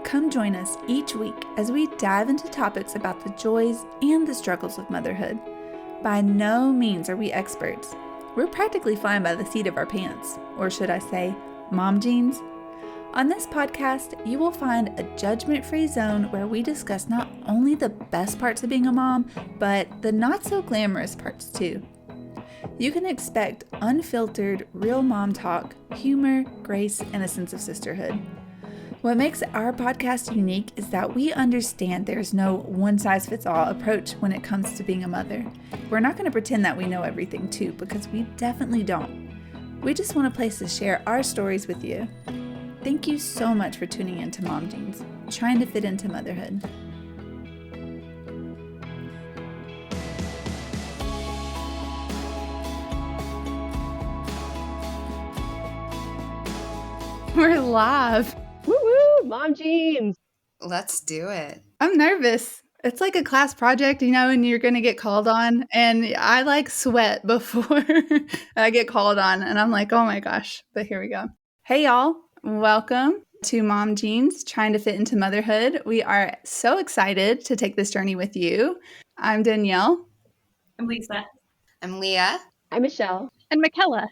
Come join us each week as we dive into topics about the joys and the struggles of motherhood. By no means are we experts. We're practically flying by the seat of our pants, or should I say, mom jeans. On this podcast, you will find a judgment-free zone where we discuss not only the best parts of being a mom, but the not-so-glamorous parts too. You can expect unfiltered, real mom talk, humor, grace, and a sense of sisterhood. What makes our podcast unique is that we understand there's no one-size-fits-all approach when it comes to being a mother. We're not going to pretend that we know everything too, because we definitely don't. We just want a place to share our stories with you. Thank you so much for tuning in to Mom Jeans, trying to fit into motherhood. We're live. Woo-woo, Mom Jeans. Let's do it. I'm nervous. It's like a class project, and you're going to get called on. And I sweat before I get called on. And I'm like, oh my gosh. But here we go. Hey, y'all. Welcome to Mom Jeans, trying to fit into motherhood. We are so excited to take this journey with you. I'm Danielle. I'm Lisa. I'm Leah. I'm Michelle. And Mickella.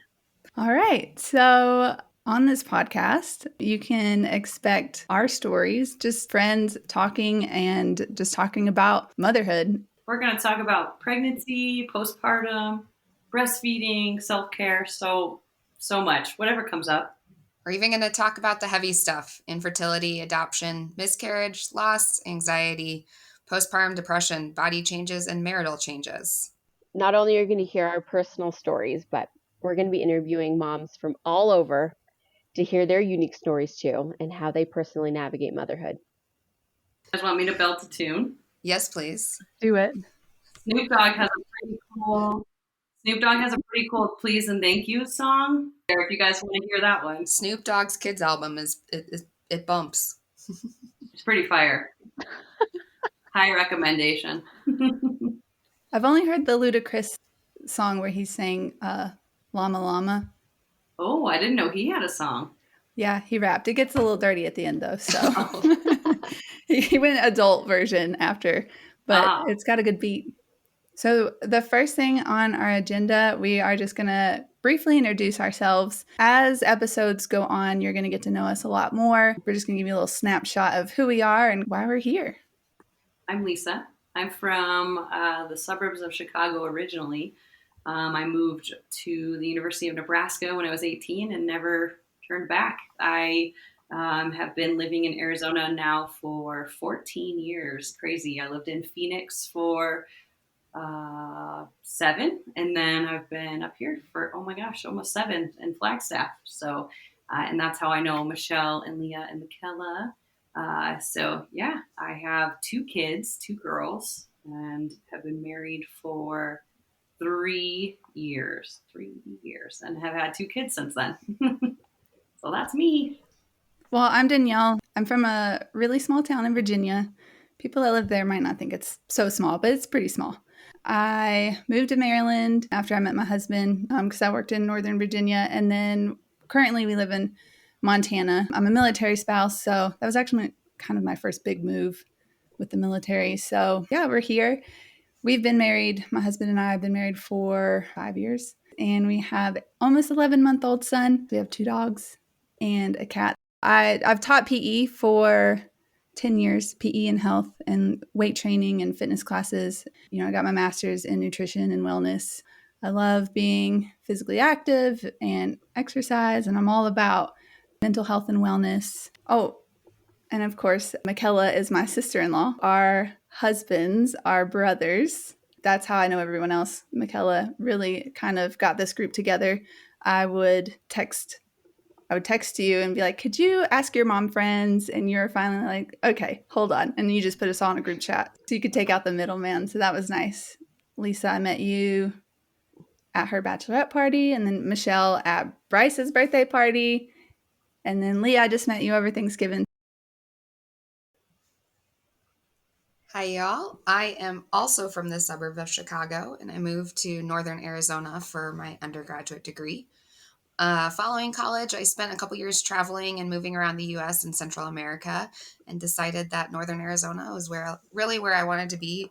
All right. So on this podcast, you can expect our stories, just friends talking and just talking about motherhood. We're going to talk about pregnancy, postpartum, breastfeeding, self-care, so much, whatever comes up. We're even going to talk about the heavy stuff: infertility, adoption, miscarriage, loss, anxiety, postpartum depression, body changes, and marital changes. Not only are you going to hear our personal stories, but we're going to be interviewing moms from all over to hear their unique stories too, and how they personally navigate motherhood. You guys want me to belt a tune? Yes, please. Do it. Snoop Dogg has a pretty cool please and thank you song. If you guys want to hear that one. Snoop Dogg's kids album it bumps. It's pretty fire. High recommendation. I've only heard the Ludacris song where he's saying Llama Llama. Oh, I didn't know he had a song. Yeah, he rapped. It gets a little dirty at the end though, so he went adult version after, but It's got a good beat. So the first thing on our agenda, we are just going to briefly introduce ourselves. As episodes go on, you're going to get to know us a lot more. We're just going to give you a little snapshot of who we are and why we're here. I'm Lisa. I'm from the suburbs of Chicago originally. I moved to the University of Nebraska when I was 18 and never turned back. I have been living in Arizona now for 14 years. Crazy. I lived in Phoenix for 7, and then I've been up here for, oh my gosh, almost 7 in Flagstaff. So, and that's how I know Michelle and Leeah and Mickella. So yeah, I have 2 kids, 2 girls, and have been married for 3 years, and have had 2 kids since then. So that's me. Well, I'm Danielle. I'm from a really small town in Virginia. People that live there might not think it's so small, but it's pretty small. I moved to Maryland after I met my husband because I worked in Northern Virginia. And then currently we live in Montana. I'm a military spouse, so that was actually kind of my first big move with the military. So yeah, we're here. We've been married. My husband and I have been married for 5 years. And we have almost 11-month-old son. We have 2 dogs and a cat. I've taught PE for 10 years, PE and health and weight training and fitness classes. I got my master's in nutrition and wellness. I love being physically active and exercise, and I'm all about mental health and wellness. Oh, and of course, Mickella is my sister-in-law. Our husbands are brothers. That's how I know everyone else. Mickella really kind of got this group together. I would text you and be like, could you ask your mom friends? And you're finally like, okay, hold on. And you just put us all in a group chat. So you could take out the middleman. So that was nice. Lisa, I met you at her bachelorette party. And then Michelle at Bryce's birthday party. And then Leah, I just met you over Thanksgiving. Hi, y'all. I am also from the suburb of Chicago, and I moved to Northern Arizona for my undergraduate degree. Following college, I spent a couple years traveling and moving around the U.S. and Central America, and decided that Northern Arizona was where I wanted to be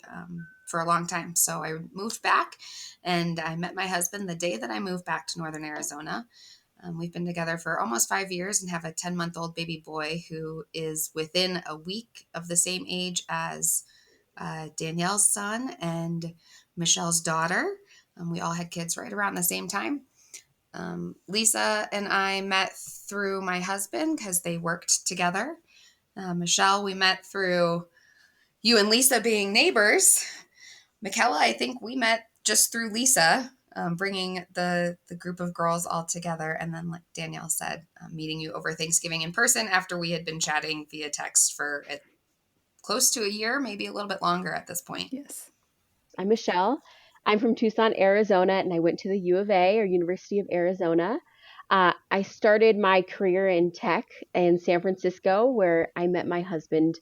for a long time. So I moved back, and I met my husband the day that I moved back to Northern Arizona. We've been together for almost 5 years and have a 10-month-old baby boy who is within a week of the same age as Danielle's son and Michelle's daughter. We all had kids right around the same time. Lisa and I met through my husband because they worked together. Michelle, we met through you and Lisa being neighbors. Mickella, I think we met just through Lisa, bringing the group of girls all together. And then, like Danielle said, meeting you over Thanksgiving in person after we had been chatting via text for close to a year, maybe a little bit longer at this point. Yes. I'm Michelle. I'm from Tucson, Arizona, and I went to the U of A, or University of Arizona. I started my career in tech in San Francisco, where I met my husband,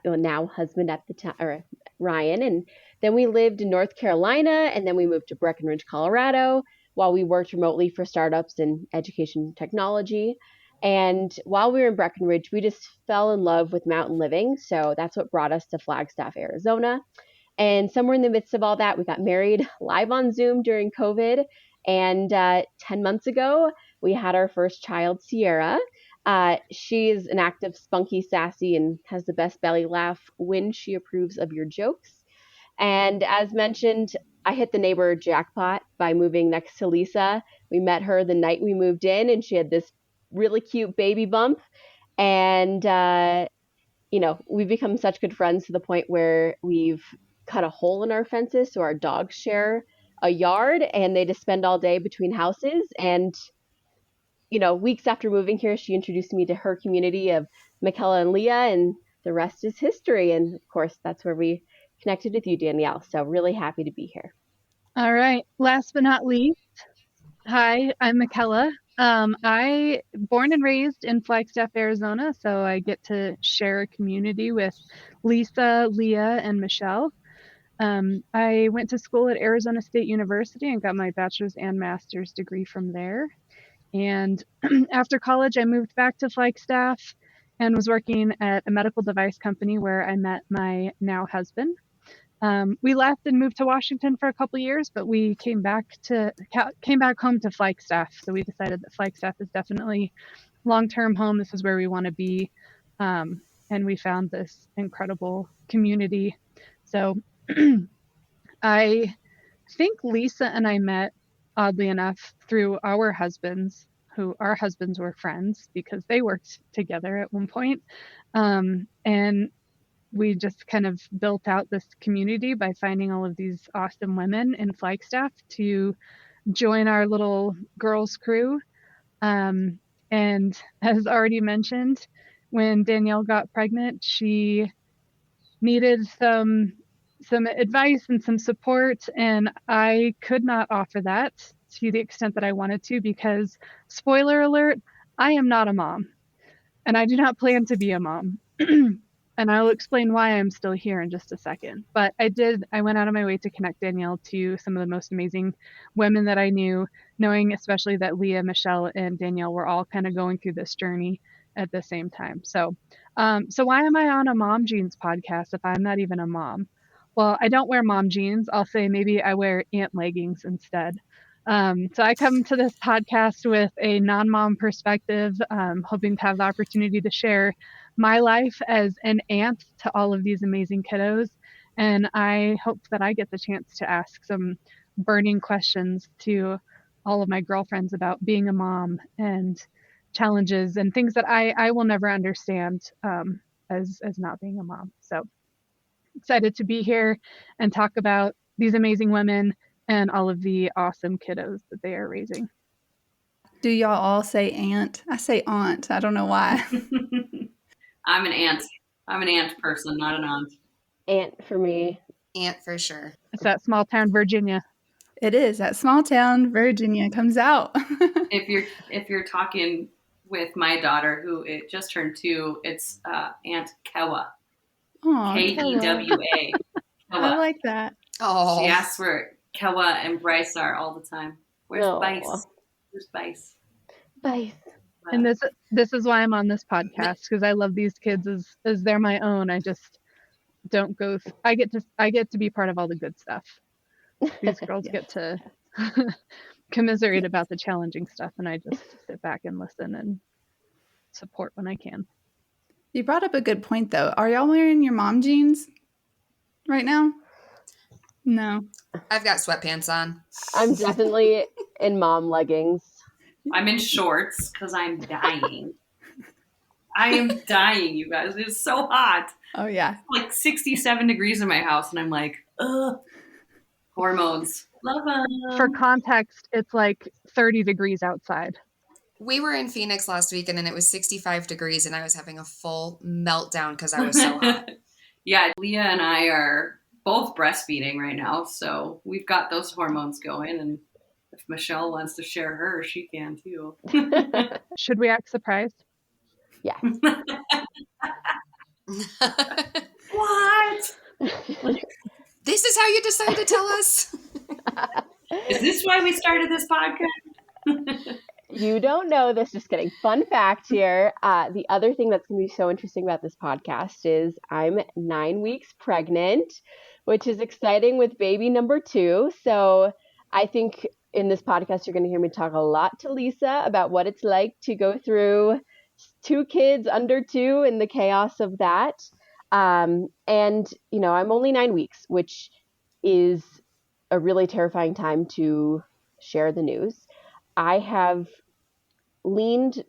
now husband at the time, or Ryan. And then we lived in North Carolina, and then we moved to Breckenridge, Colorado, while we worked remotely for startups in education technology. And while we were in Breckenridge, we just fell in love with mountain living. So that's what brought us to Flagstaff, Arizona. And somewhere in the midst of all that, we got married live on Zoom during COVID. And 10 months ago, we had our first child, Sierra. She is an active, spunky, sassy, and has the best belly laugh when she approves of your jokes. And as mentioned, I hit the neighbor jackpot by moving next to Lisa. We met her the night we moved in, and she had this really cute baby bump. And, we've become such good friends to the point where we've cut a hole in our fences so our dogs share a yard, and they just spend all day between houses. And weeks after moving here, she introduced me to her community of Mickella and Leeah, and the rest is history. And of course, that's where we connected with you, Danielle. So really happy to be here. All right. Last but not least, hi, I'm Mickella. I born and raised in Flagstaff, Arizona, so I get to share a community with Lisa, Leeah, and Michelle. I went to school at Arizona State University and got my bachelor's and master's degree from there. And after college, I moved back to Flagstaff and was working at a medical device company where I met my now husband. We left and moved to Washington for a couple years, but we came back home to Flagstaff. So we decided that Flagstaff is definitely long-term home. This is where we want to be. And we found this incredible community. So I think Lisa and I met, oddly enough, through our husbands were friends because they worked together at one point. And we just kind of built out this community by finding all of these awesome women in Flagstaff to join our little girls crew. And as already mentioned, when Danielle got pregnant, she needed some advice and some support, and I could not offer that to the extent that I wanted to because, spoiler alert, I am not a mom, and I do not plan to be a mom. And I'll explain why I'm still here in just a second. But I went out of my way to connect Danielle to some of the most amazing women that I knew, knowing especially that Leeah, Michelle, and Danielle were all kind of going through this journey at the same time. So why am I on a Mom Jeans podcast if I'm not even a mom? Well, I don't wear mom jeans. I'll say maybe I wear aunt leggings instead. So I come to this podcast with a non-mom perspective, hoping to have the opportunity to share my life as an aunt to all of these amazing kiddos. And I hope that I get the chance to ask some burning questions to all of my girlfriends about being a mom and challenges and things that I will never understand as not being a mom. So excited to be here and talk about these amazing women and all of the awesome kiddos that they are raising. Do y'all all say aunt? I say aunt. I don't know why. I'm an aunt. I'm an aunt person, not an aunt. Aunt for me. Aunt for sure. It's that small town Virginia. It is. That small town Virginia comes out. If you're talking with my daughter, who it just turned 2, it's Aunt Kewa. Oh, Kewa. I like that. Oh, She asks where Kewa and Bryce are all the time. Where's Bryce? Where's Bryce? Advice. And this is why I'm on this podcast, because I love these kids as they're my own. I just don't go. I get to be part of all the good stuff. These girls Yes. get to commiserate about the challenging stuff, and I just sit back and listen and support when I can. You brought up a good point, though. Are y'all wearing your mom jeans right now? No. I've got sweatpants on. I'm definitely in mom leggings. I'm in shorts because I'm dying. I am dying, you guys. It's so hot. Oh, yeah. Like 67 degrees in my house, and I'm like, ugh. Hormones. Love them. For context, it's like 30 degrees outside. We were in Phoenix last weekend and it was 65 degrees and I was having a full meltdown because I was so hot. Yeah, Leeah and I are both breastfeeding right now, so we've got those hormones going, and if Michelle wants to share her, she can too. Should we act surprised? Yes. What? This is how you decide to tell us? Is this why we started this podcast? You don't know this. Just kidding. Fun fact here. The other thing that's going to be so interesting about this podcast is I'm 9 weeks pregnant, which is exciting, with baby number 2. So I think in this podcast, you're going to hear me talk a lot to Lisa about what it's like to go through 2 kids under 2 and the chaos of that. And, I'm only 9 weeks, which is a really terrifying time to share the news. I have leaned,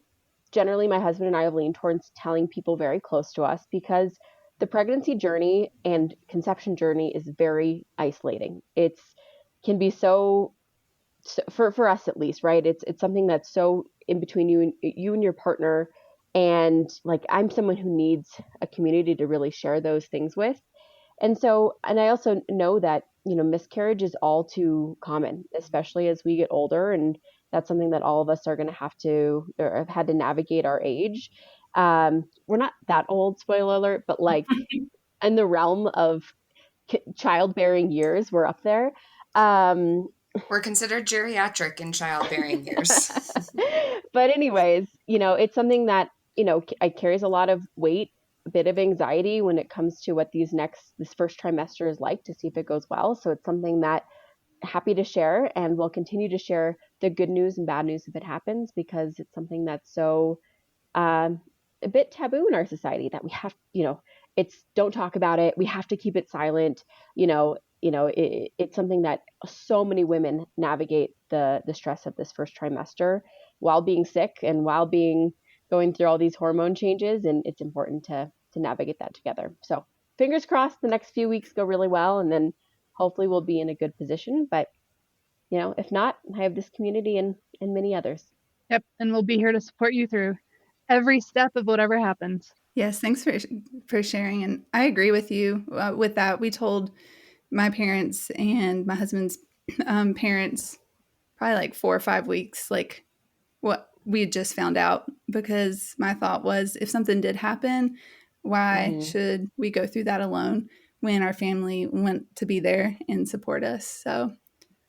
generally my husband and I have leaned towards telling people very close to us, because the pregnancy journey and conception journey is very isolating. It's can be so for us at least, right? It's something that's so in between you and your partner. And like, I'm someone who needs a community to really share those things with. And I also know that, miscarriage is all too common, especially as we get older. And that's something that all of us are going to have to, or have had to navigate our age. We're not that old, spoiler alert, but like in the realm of childbearing years, we're up there. We're considered geriatric in childbearing years. But anyways, it's something that, it carries a lot of weight, a bit of anxiety when it comes to what this first trimester is like, to see if it goes well. So it's something that happy to share, and we'll continue to share the good news and bad news if it happens, because it's something that's so a bit taboo in our society that we have, it's don't talk about it. We have to keep it silent. It's something that so many women navigate the stress of this first trimester while being sick and while going through all these hormone changes. And it's important to navigate that together. So fingers crossed the next few weeks go really well, and then hopefully we'll be in a good position. But, if not, I have this community and many others. Yep. And we'll be here to support you through every step of whatever happens. Yes, thanks for sharing. And I agree with you with that. We told my parents and my husband's parents probably like 4 or 5 weeks, like what we had just found out, because my thought was, if something did happen, why should we go through that alone when our family went to be there and support us? So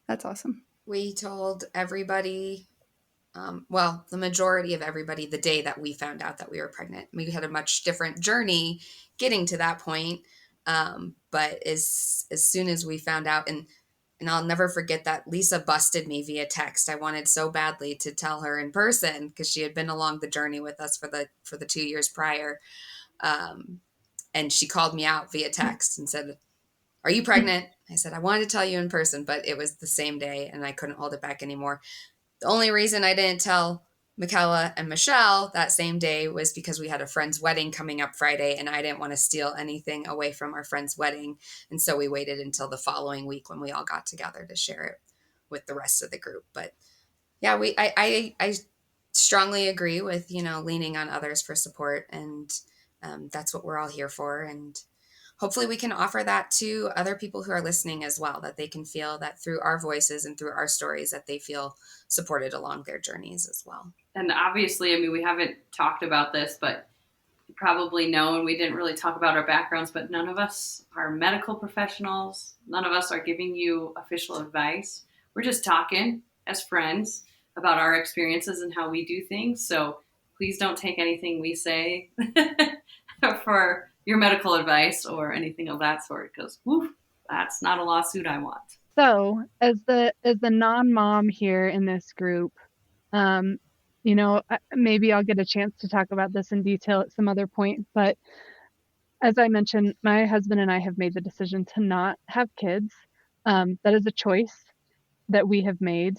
that's awesome. We told everybody, the majority of everybody, the day that we found out that we were pregnant. We had a much different journey getting to that point. But as soon as we found out, and I'll never forget that Lisa busted me via text. I wanted so badly to tell her in person, because she had been along the journey with us for the 2 years prior. And she called me out via text and said, "Are you pregnant?" I said, "I wanted to tell you in person," but it was the same day and I couldn't hold it back anymore. The only reason I didn't tell Mickella and Michelle that same day was because we had a friend's wedding coming up Friday, and I didn't want to steal anything away from our friend's wedding. And so we waited until the following week when we all got together to share it with the rest of the group. But yeah, I strongly agree with, leaning on others for support. And that's what we're all here for. And hopefully we can offer that to other people who are listening as well, that they can feel that through our voices and through our stories, that they feel supported along their journeys as well. And obviously, we haven't talked about this, but you probably know, and we didn't really talk about our backgrounds, but none of us are medical professionals. None of us are giving you official advice. We're just talking as friends about our experiences and how we do things. So please don't take anything we say for your medical advice or anything of that sort, because that's not a lawsuit I want. So, as the non-mom here in this group, maybe I'll get a chance to talk about this in detail at some other point. But as I mentioned, my husband and I have made the decision to not have kids. That is a choice that we have made.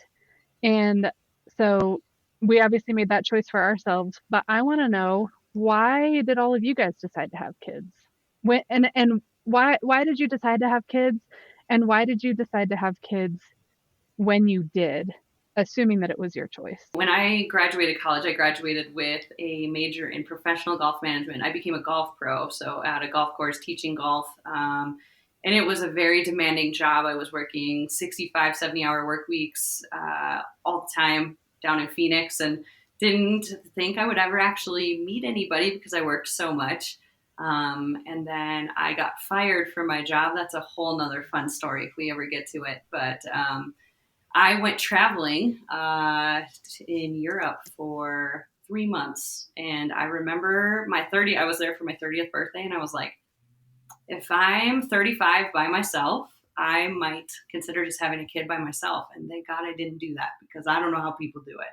And so we obviously made that choice for ourselves. But I want to know, why did all of you guys decide to have kids? And why did you decide to have kids? And why did you decide to have kids when you did, assuming that it was your choice? When I graduated college, I graduated with a major in professional golf management. I became a golf pro, so at a golf course teaching golf. And it was a very demanding job. I was working 65, 70-hour work weeks all the time down in Phoenix, and didn't think I would ever actually meet anybody because I worked so much. And then I got fired from my job. That's a whole nother fun story if we ever get to it. But I went traveling in Europe for 3 months. And I remember I was there for my 30th birthday. And I was like, if I'm 35 by myself, I might consider just having a kid by myself. And thank God I didn't do that, because I don't know how people do it.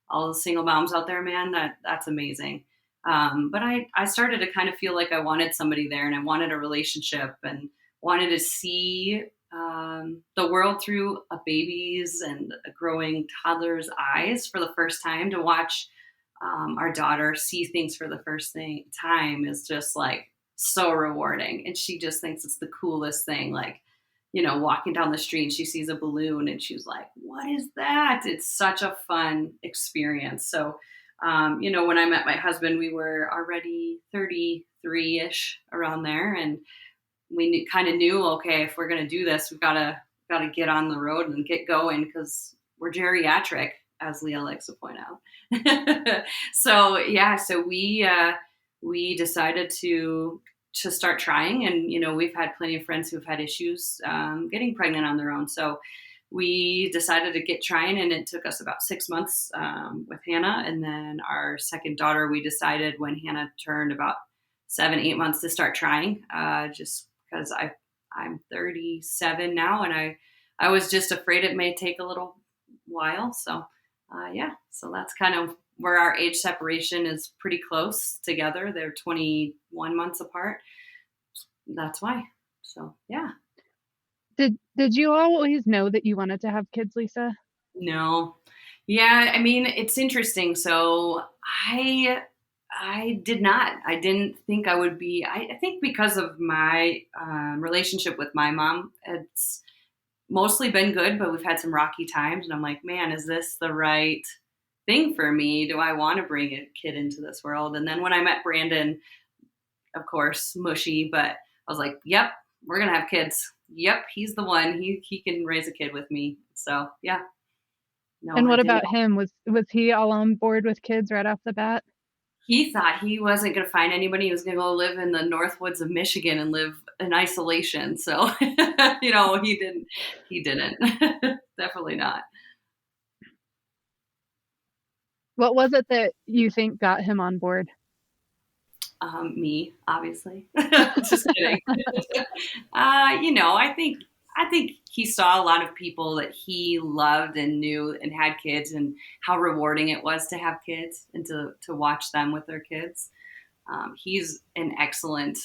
All the single moms out there, man, that's amazing. But I started to kind of feel like I wanted somebody there, and I wanted a relationship, and wanted to see the world through a baby's and a growing toddler's eyes for the first time. To watch our daughter see things for the first time is just like so rewarding. And she just thinks it's the coolest thing. Like, walking down the street and she sees a balloon and she's like, what is that? It's such a fun experience. So, when I met my husband, we were already 33-ish around there. And we kind of knew, okay, if we're going to do this, we've got to get on the road and get going, because we're geriatric, as Leah likes to point out. So we decided to start trying. And, we've had plenty of friends who've had issues getting pregnant on their own. So we decided to get trying, and it took us about 6 months with Hannah. And then our second daughter, we decided when Hannah turned about 7-8 months to start trying, just because I'm 37 now, and I was just afraid it may take a little while. So so that's kind of where our age separation is pretty close together. They're 21 months apart. That's why. So, yeah. Did you always know that you wanted to have kids, Lisa? No. Yeah, I mean, it's interesting. So I did not. I didn't think I would be. I think because of my relationship with my mom, it's mostly been good, but we've had some rocky times. And I'm like, man, is this the right thing for me? Do I want to bring a kid into this world? And then when I met Brandon, of course, mushy, but I was like, yep, we're going to have kids. Yep, he's the one. He can raise a kid with me. So, yeah. No, and what about him? Was he all on board with kids right off the bat? He thought he wasn't going to find anybody. He was going to go live in the North Woods of Michigan and live in isolation. So, he didn't. Definitely not. What was it that you think got him on board? Me, obviously. Just kidding. I think he saw a lot of people that he loved and knew and had kids, and how rewarding it was to have kids and to watch them with their kids. He's an excellent,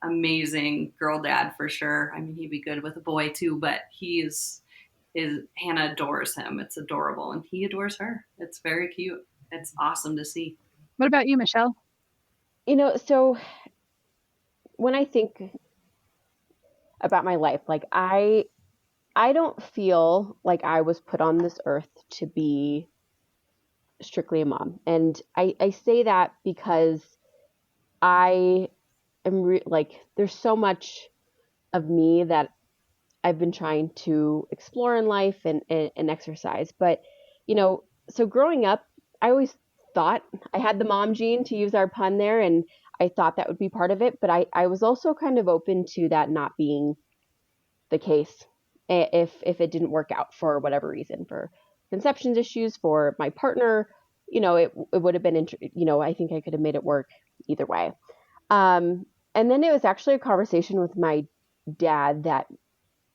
amazing girl dad for sure. I mean, he'd be good with a boy too, but Hannah adores him. It's adorable, and he adores her. It's very cute. It's awesome to see. What about you, Michelle? So when I think about my life, like I don't feel like I was put on this earth to be strictly a mom. And I say that because I am there's so much of me that I've been trying to explore in life and exercise. But, so growing up, I always thought I had the mom gene, to use our pun there, and I thought that would be part of it. But I was also kind of open to that not being the case if it didn't work out for whatever reason, for conception issues, for my partner, it would have been, I think I could have made it work either way. And then it was actually a conversation with my dad that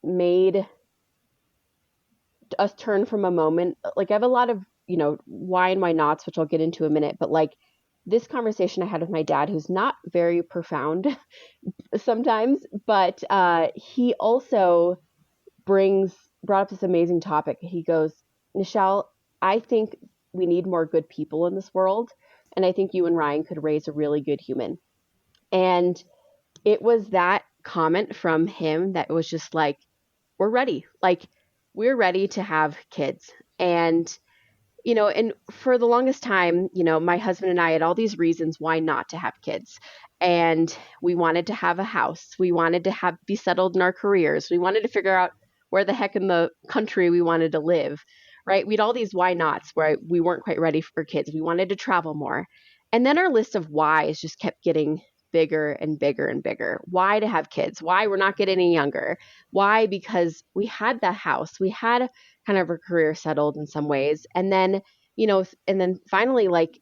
made us turn from a moment. Like, I have a lot of, why and why nots, which I'll get into in a minute, but like this conversation I had with my dad, who's not very profound sometimes, but he also brought up this amazing topic. He goes, Michelle, I think we need more good people in this world. And I think you and Ryan could raise a really good human. And it was that comment from him that was just like, we're ready. Like, we're ready to have kids. And and for the longest time, my husband and I had all these reasons why not to have kids. And we wanted to have a house. We wanted to be settled in our careers. We wanted to figure out where the heck in the country we wanted to live, right? We had all these why nots where we weren't quite ready for kids. We wanted to travel more. And then our list of whys just kept getting bigger and bigger and bigger. Why to have kids? Why we're not getting any younger? Why? Because we had that house. We had kind of our career settled in some ways. And then, and then finally, like,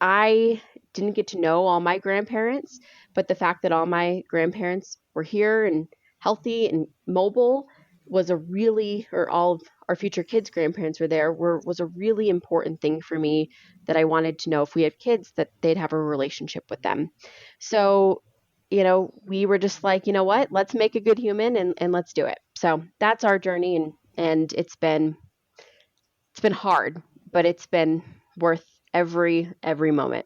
I didn't get to know all my grandparents, but the fact that all my grandparents were here and healthy and mobile or all of our future kids' grandparents were there, was a really important thing for me, that I wanted to know if we had kids that they'd have a relationship with them. So, we were just like, you know what, let's make a good human and let's do it. So that's our journey. And it's been hard, but it's been worth every moment.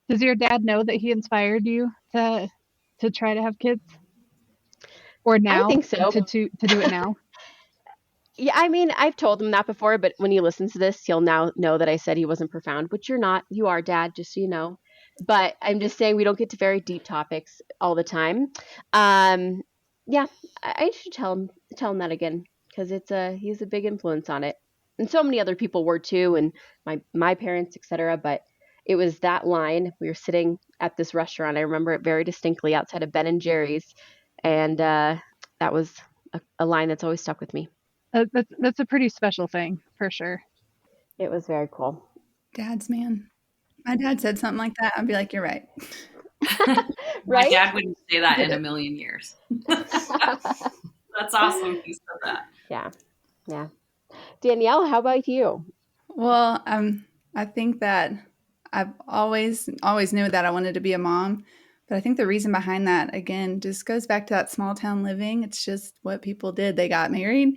Does your dad know that he inspired you to try to have kids? Or now? I think so. To do it now? Yeah, I mean, I've told him that before, but when he listens to this, he'll now know that I said he wasn't profound, which you're not. You are, Dad, just so you know. But I'm just saying, we don't get to very deep topics all the time. Yeah, I should tell him that again, because he's a big influence on it, and so many other people were too, and my parents, etc. But it was that line. We were sitting at this restaurant. I remember it very distinctly, outside of Ben and Jerry's, and that was a line that's always stuck with me. That's a pretty special thing, for sure. It was very cool. Dads, man. My dad said something like that, I'd be like, you're right. Right? My dad wouldn't say that in a million years. That's awesome he said that. Yeah. Danielle, how about you? Well, I think that I've always knew that I wanted to be a mom. But I think the reason behind that, again, just goes back to that small town living. It's just what people did. They got married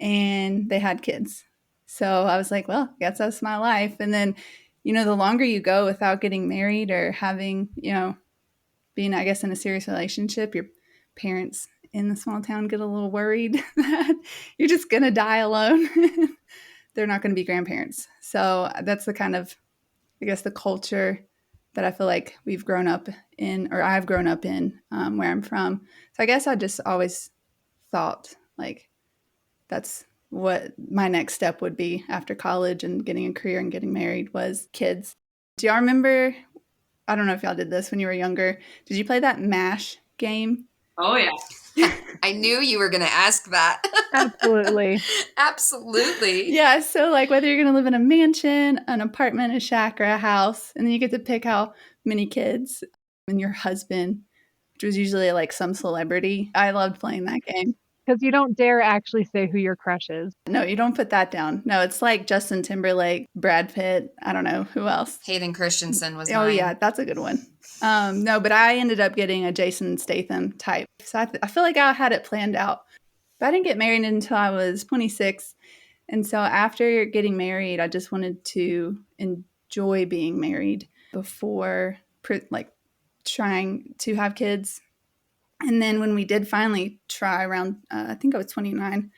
and they had kids. So I was like, well, I guess that's my life. And then, the longer you go without getting married or having, being, I guess, in a serious relationship, your parents in the small town get a little worried that you're just going to die alone. They're not going to be grandparents. So that's the kind of, I guess, the culture that I feel like we've grown up in, or I've grown up in, where I'm from. So I guess I just always thought like that's what my next step would be after college and getting a career and getting married, was kids. Do y'all remember, I don't know if y'all did this when you were younger, did you play that MASH game? Oh, yeah. I knew you were going to ask that. Absolutely. Absolutely. Yeah, so like whether you're going to live in a mansion, an apartment, a shack, or a house, and then you get to pick how many kids, and your husband, which was usually like some celebrity. I loved playing that game. Because you don't dare actually say who your crush is. No, you don't put that down. No, it's like Justin Timberlake, Brad Pitt, I don't know, who else? Hayden Christensen was Oh, mine. yeah, that's a good one. No, but I ended up getting a Jason Statham type. So I feel like I had it planned out. But I didn't get married until I was 26. And so after getting married, I just wanted to enjoy being married before like trying to have kids. And then when we did finally try around, I think I was 29,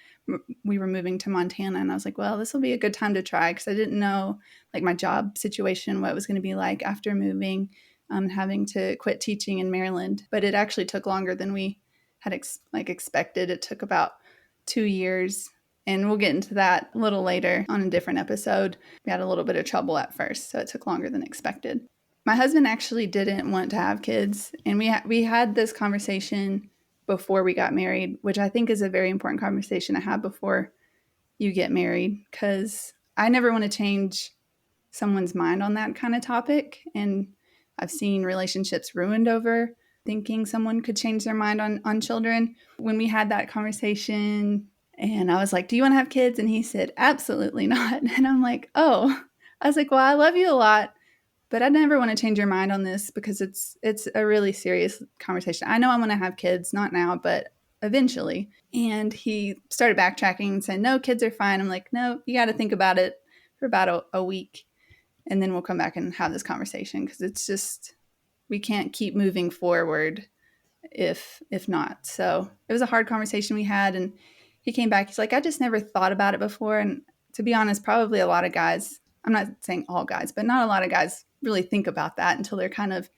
we were moving to Montana. And I was like, well, this will be a good time to try, because I didn't know like my job situation, what it was going to be like after moving, having to quit teaching in Maryland. But it actually took longer than we had expected. It took about 2 years. And we'll get into that a little later on a different episode. We had a little bit of trouble at first, so it took longer than expected. My husband actually didn't want to have kids, and we had this conversation before we got married, which I think is a very important conversation to have before you get married, because I never want to change someone's mind on that kind of topic. And I've seen relationships ruined over thinking someone could change their mind on children. When we had that conversation and I was like, do you want to have kids? And he said, absolutely not. And I'm like, oh, I was like, well, I love you a lot, but I never want to change your mind on this, because it's a really serious conversation. I know I want to have kids, not now, but eventually. And he started backtracking and said, no, kids are fine. I'm like, no, you got to think about it for about a week, and then we'll come back and have this conversation, because it's just, we can't keep moving forward if not. So it was a hard conversation we had, and he came back, he's like, I just never thought about it before. And to be honest, probably a lot of guys, I'm not saying all guys, but not a lot of guys really think about that until they're kind of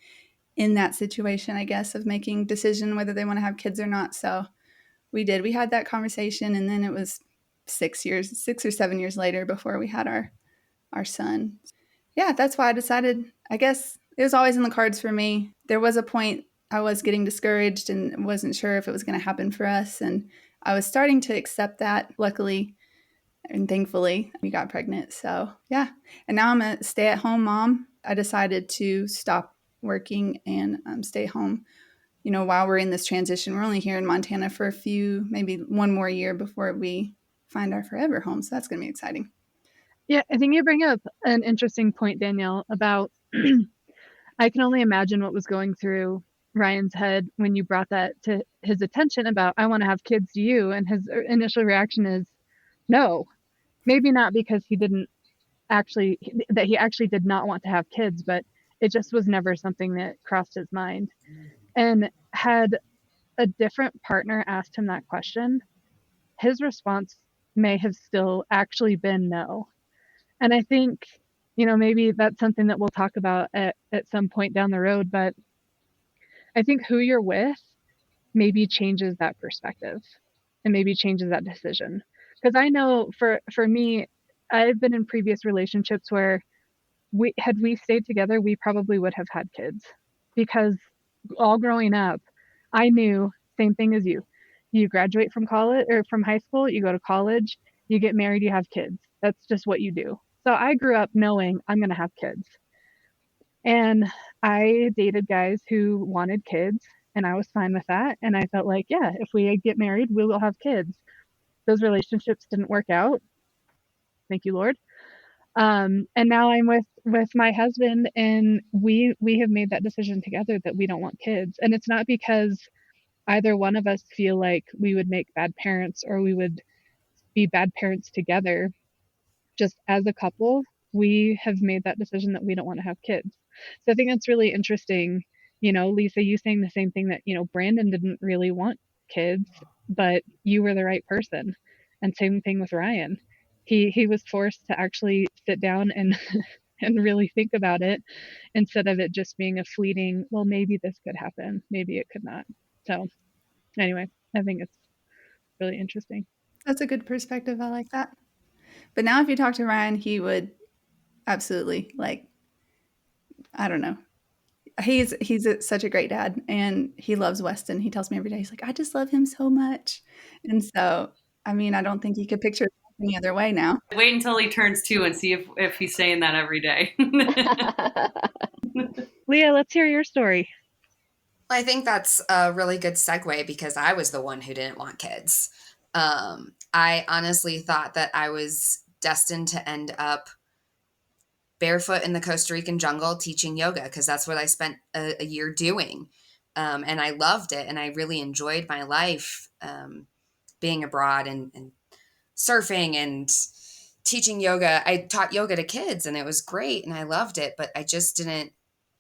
in that situation, I guess, of making decision whether they want to have kids or not. So we had that conversation, and then it was 6 or 7 years later before we had our son. Yeah, that's why I decided, I guess it was always in the cards for me. There was a point I was getting discouraged and wasn't sure if it was going to happen for us. And I was starting to accept that, luckily and thankfully, we got pregnant. So, yeah. And now I'm a stay-at-home mom. I decided to stop working and stay home, while we're in this transition. We're only here in Montana for maybe one more year before we find our forever home. So that's going to be exciting. Yeah, I think you bring up an interesting point, Danielle, about I can only imagine what was going through Ryan's head when you brought that to his attention about, I want to have kids, do you? And his initial reaction is no. Maybe not because he actually did not want to have kids, but it just was never something that crossed his mind. And had a different partner asked him that question, his response may have still actually been no. And I think, maybe that's something that we'll talk about at some point down the road, but I think who you're with maybe changes that perspective and maybe changes that decision. Because I know for me, I've been in previous relationships where had we stayed together, we probably would have had kids, because all growing up, I knew same thing as you. You graduate from college or from high school, you go to college, you get married, you have kids. That's just what you do. So I grew up knowing I'm going to have kids. And I dated guys who wanted kids, and I was fine with that. And I felt like, yeah, if we get married, we will have kids. Those relationships didn't work out. Thank you, Lord. And now I'm with my husband, and we have made that decision together that we don't want kids. And it's not because either one of us feel like we would make bad parents or we would be bad parents together. Just as a couple, we have made that decision that we don't want to have kids. So I think that's really interesting. Lisa, you saying the same thing, that, Brandon didn't really want kids, but you were the right person. And same thing with Ryan. He was forced to actually sit down and and really think about it, instead of it just being a fleeting, well, maybe this could happen, maybe it could not. So anyway, I think it's really interesting. That's a good perspective. I like that. But now if you talk to Ryan, he would absolutely, I don't know. He's such a great dad, and he loves Weston. He tells me every day, he's like, I just love him so much. And so, I mean, I don't think he could picture it any other way now. Wait until he turns 2 and see if he's saying that every day. Leah, let's hear your story. Well, I think that's a really good segue, because I was the one who didn't want kids. I honestly thought that I was destined to end up barefoot in the Costa Rican jungle teaching yoga, because that's what I spent a year doing. And I loved it, and I really enjoyed my life being abroad and surfing and teaching yoga. I taught yoga to kids, and it was great, and I loved it, but I just didn't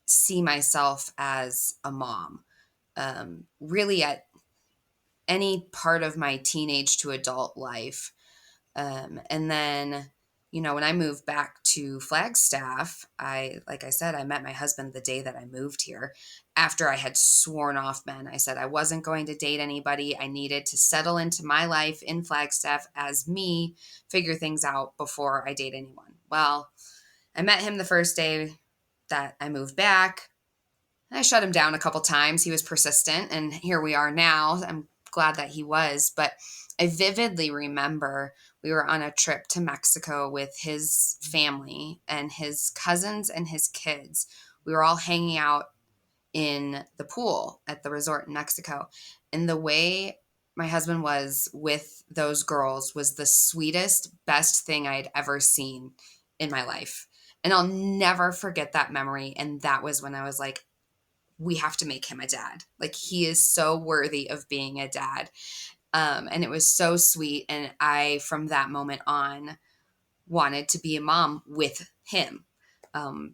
see myself as a mom really at any part of my teenage to adult life. And then, when I moved back to Flagstaff, like I said, I met my husband the day that I moved here. After I had sworn off men, I said I wasn't going to date anybody. I needed to settle into my life in Flagstaff as me, figure things out before I date anyone. Well, I met him the first day that I moved back. I shut him down a couple times. He was persistent, and here we are now. I'm glad that he was, but I vividly remember we were on a trip to Mexico with his family and his cousins and his kids. We were all hanging out in the pool at the resort in Mexico. And the way my husband was with those girls was the sweetest, best thing I'd ever seen in my life. And I'll never forget that memory. And that was when I was like, we have to make him a dad. Like, he is so worthy of being a dad. And it was so sweet. And I, from that moment on, wanted to be a mom with him.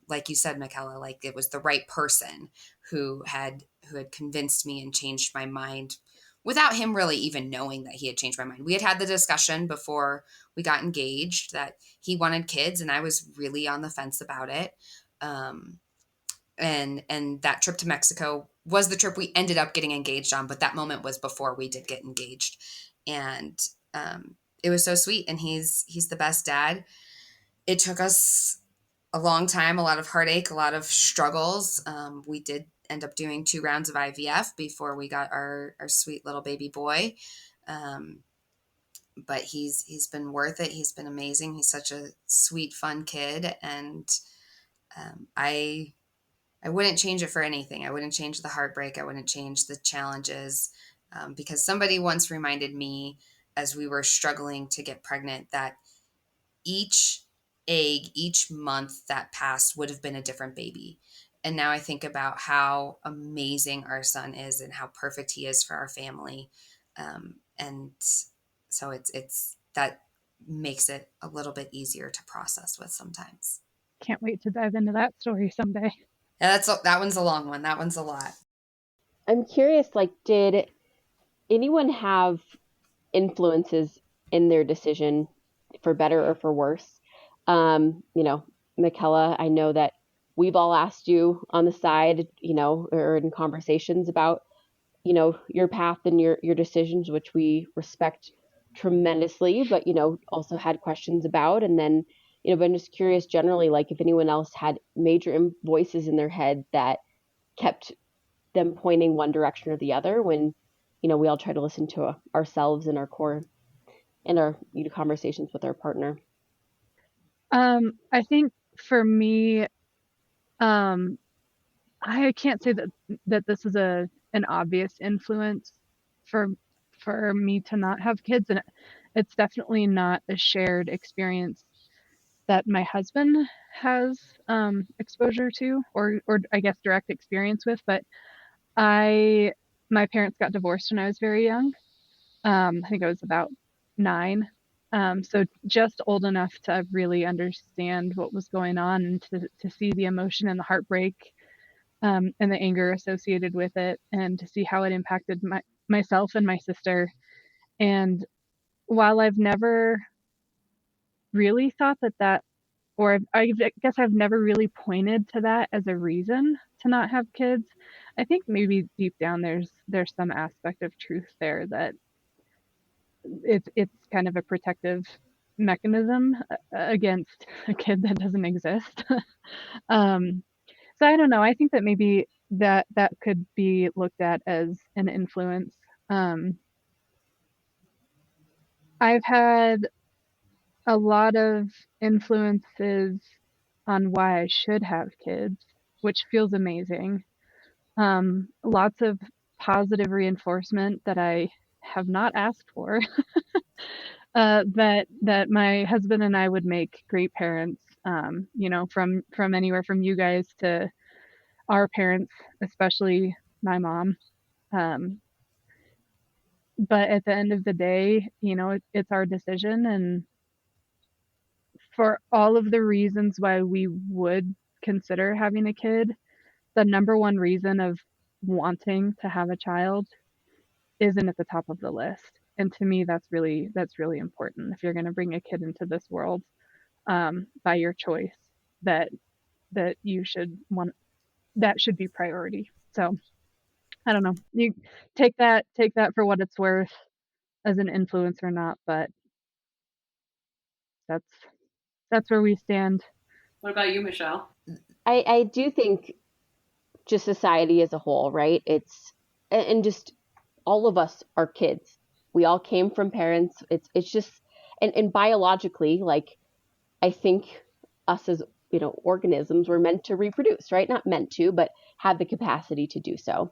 Like you said, Mickella, like it was the right person who had convinced me and changed my mind without him really even knowing that he had changed my mind. We had the discussion before we got engaged that he wanted kids, and I was really on the fence about it. And that trip to Mexico was the trip we ended up getting engaged on, but that moment was before we did get engaged. And it was so sweet, and he's the best dad. It took us a long time, a lot of heartache, a lot of struggles. We did end up doing 2 rounds of IVF before we got our sweet little baby boy. But he's been worth it. He's been amazing. He's such a sweet, fun kid. And I wouldn't change it for anything. I wouldn't change the heartbreak. I wouldn't change the challenges, because somebody once reminded me as we were struggling to get pregnant that each egg, each month that passed would have been a different baby. And now I think about how amazing our son is and how perfect he is for our family. And so it's that makes it a little bit easier to process with sometimes. Can't wait to dive into that story someday. Yeah, that one's a long one. That one's a lot. I'm curious, like, did anyone have influences in their decision for better or for worse? Mickella, I know that we've all asked you on the side, or in conversations about, your path and your decisions, which we respect tremendously, but, also had questions about. And then, but I'm just curious generally, like if anyone else had major voices in their head that kept them pointing one direction or the other when, we all try to listen to ourselves and our core and our conversations with our partner. I think for me, I can't say that this is an obvious influence for me to not have kids, and it's definitely not a shared experience that my husband has exposure to, or I guess direct experience with. But my parents got divorced when I was very young. I think I was about 9. So just old enough to really understand what was going on and to see the emotion and the heartbreak, and the anger associated with it, and to see how it impacted myself and my sister. And while I've never really thought that, or I guess I've never really pointed to that as a reason to not have kids, I think maybe deep down there's some aspect of truth there that it's kind of a protective mechanism against a kid that doesn't exist. So I don't know. I think that maybe that could be looked at as an influence. I've had a lot of influences on why I should have kids, which feels amazing. Lots of positive reinforcement that I have not asked for. That my husband and I would make great parents. From anywhere from you guys to our parents, especially my mom. But at the end of the day, it's our decision, and for all of the reasons why we would consider having a kid, the number one reason of wanting to have a child isn't at the top of the list. And to me, that's really important. If you're going to bring a kid into this world, by your choice, that you should want, that should be priority. So I don't know. You take that for what it's worth as an influence or not, but that's where we stand. What about you, Michelle? I do think just society as a whole, right? And just all of us are kids. We all came from parents. It's just, and biologically, like, I think us as, organisms were meant to reproduce, right? Not meant to, but have the capacity to do so.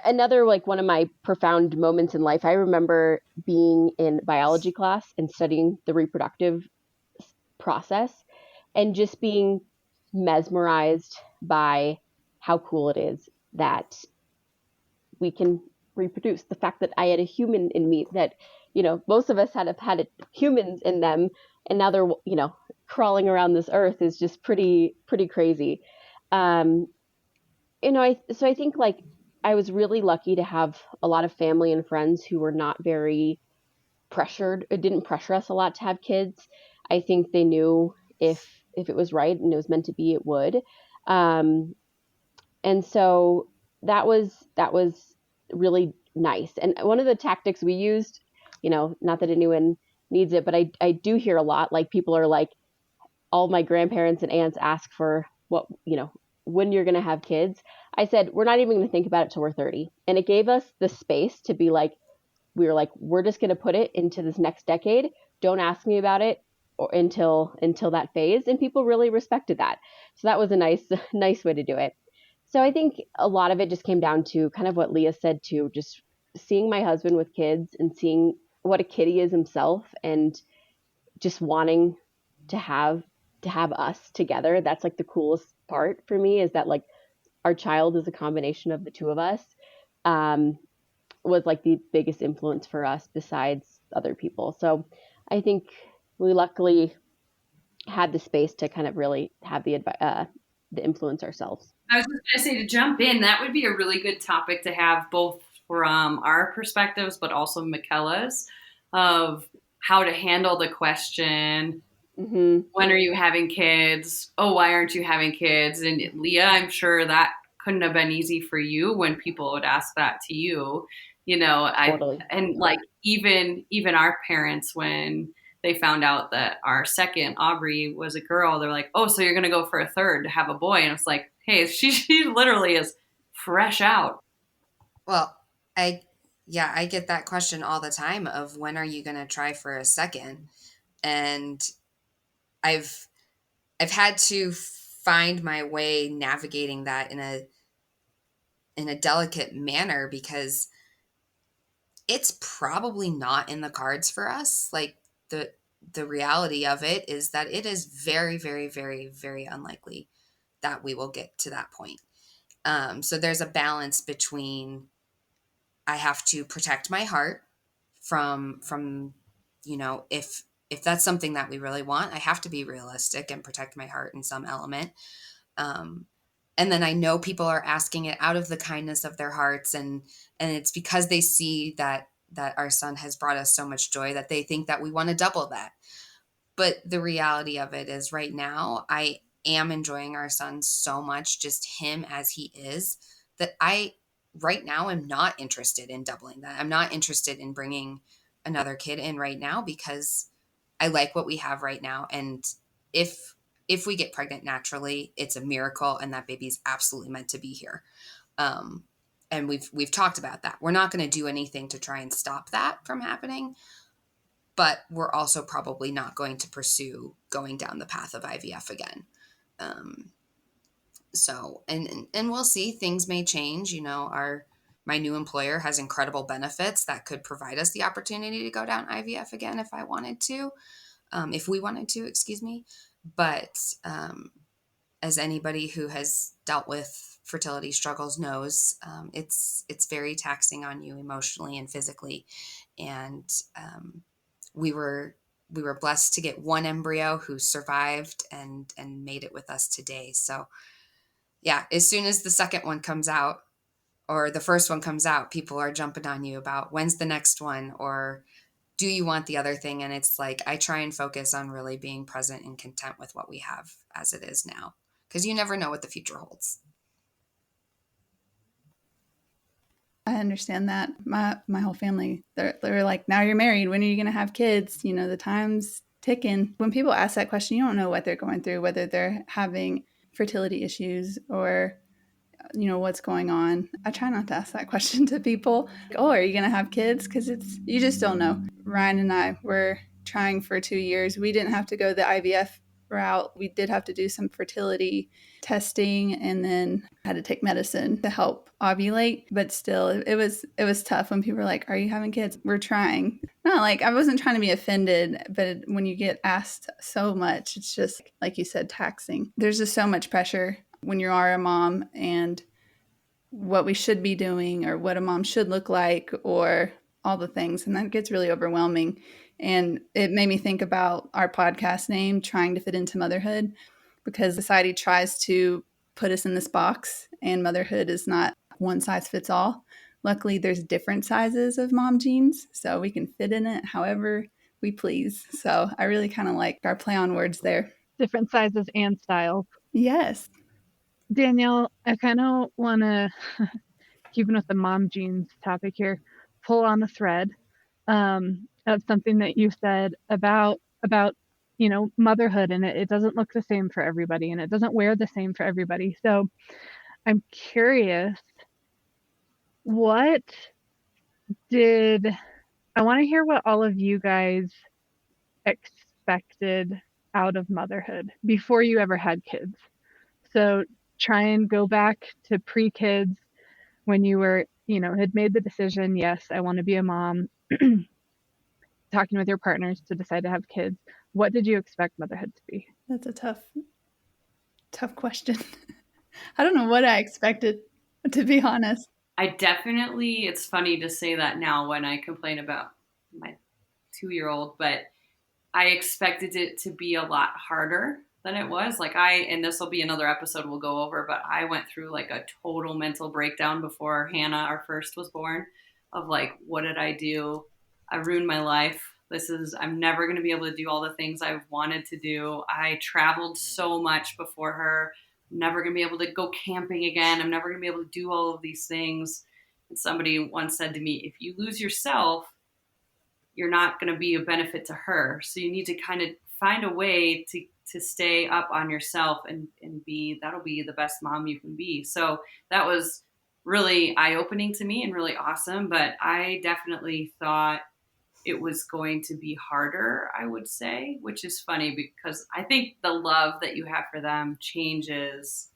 Another, like, one of my profound moments in life, I remember being in biology class and studying the reproductive process and just being mesmerized by how cool it is that we can reproduce. The fact that I had a human in me, that, most of us have had humans in them, and now they're, crawling around this earth, is just pretty crazy. Um, so I think, like, I was really lucky to have a lot of family and friends who were not very pressured. It didn't pressure us a lot to have kids. I think they knew if it was right and it was meant to be, it would. Um, and so that was really nice. And one of the tactics we used, not that anyone needs it, but I do hear a lot, like, people are like, all my grandparents and aunts ask for what, when you're going to have kids. I said, we're not even going to think about it till we're 30. And it gave us the space to be like, we were like, we're just going to put it into this next decade. Don't ask me about it or until that phase. And people really respected that. So that was a nice way to do it. So I think a lot of it just came down to kind of what Leah said too, just seeing my husband with kids and seeing what a kid he is himself, and just wanting to have us together. That's like the coolest part for me, is that, like, our child is a combination of the two of us. Um, was like the biggest influence for us besides other people. So I think we luckily had the space to kind of really have the influence ourselves. I was just going to say, to jump in, that would be a really good topic to have, both from our perspectives, but also Mickella's, of how to handle the question, Mm-hmm. when are you having kids? Oh, why aren't you having kids? And Leah, I'm sure that couldn't have been easy for you when people would ask that to you. Totally. And like, even our parents, when they found out that our second, Aubrey, was a girl, they're like, oh, so you're going to go for a third to have a boy? And it's like, hey, she literally is fresh out. Well, I get that question all the time of, when are you going to try for a second? And I've had to find my way navigating that in a delicate manner, because it's probably not in the cards for us. Like, the reality of it is that it is very, very, very, very unlikely that we will get to that point. So there's a balance between, I have to protect my heart from if that's something that we really want, I have to be realistic and protect my heart in some element. Um, and then I know people are asking it out of the kindness of their hearts, and it's because they see that our son has brought us so much joy, that they think that we want to double that. But the reality of it is, right now, I am enjoying our son so much, just him as he is, that I right now am not interested in doubling that. I'm not interested in bringing another kid in right now, because I like what we have right now. And if we get pregnant naturally, it's a miracle, and that baby's absolutely meant to be here. And we've talked about that. We're not going to do anything to try and stop that from happening, but we're also probably not going to pursue going down the path of IVF again. So, and we'll see. Things may change. My new employer has incredible benefits that could provide us the opportunity to go down IVF again if I wanted to, if we wanted to, excuse me. But as anybody who has dealt with fertility struggles knows, it's very taxing on you emotionally and physically. And we were blessed to get one embryo who survived and made it with us today. So yeah, as soon as the second one comes out, or the first one comes out, people are jumping on you about, when's the next one, or do you want the other thing? And it's like, I try and focus on really being present and content with what we have as it is now, because you never know what the future holds. I understand that. My whole family, they're like, now you're married, when are you going to have kids? The time's ticking. When people ask that question, you don't know what they're going through, whether they're having fertility issues or what's going on. I try not to ask that question to people. Oh, are you going to have kids? Because you just don't know. Ryan and I were trying for 2 years. We didn't have to go the IVF route. We did have to do some fertility testing and then had to take medicine to help ovulate. But still, it was tough when people were like, "Are you having kids?" We're trying. Not like I wasn't trying to be offended, but when you get asked so much, it's just like you said, taxing. There's just so much pressure when you are a mom and what we should be doing or what a mom should look like or all the things. And that gets really overwhelming. And it made me think about our podcast name, Trying to Fit into Motherhood, because society tries to put us in this box and motherhood is not one size fits all. Luckily, there's different sizes of mom jeans, so we can fit in it however we please. So I really kind of like our play on words there. Different sizes and styles. Yes. Danielle, I kind of want to, keeping with the mom jeans topic here, pull on the thread of something that you said about motherhood, and it doesn't look the same for everybody, and it doesn't wear the same for everybody. So I'm curious, I want to hear what all of you guys expected out of motherhood before you ever had kids. So try and go back to pre-kids when you were, had made the decision, yes, I want to be a mom, talking with your partners to decide to have kids. What did you expect motherhood to be? That's a tough question. I don't know what I expected, to be honest. It's funny to say that now when I complain about my 2-year-old, but I expected it to be a lot harder than it was. And this will be another episode we'll go over, but I went through like a total mental breakdown before Hannah, our first, was born of like, what did I do? I ruined my life. I'm never going to be able to do all the things I've wanted to do. I traveled so much before her. I'm never going to be able to go camping again. I'm never going to be able to do all of these things. And somebody once said to me, if you lose yourself, you're not going to be a benefit to her. So you need to kind of find a way to stay up on yourself and that'll be the best mom you can be. So that was really eye-opening to me and really awesome. But I definitely thought it was going to be harder, I would say, which is funny because I think the love that you have for them changes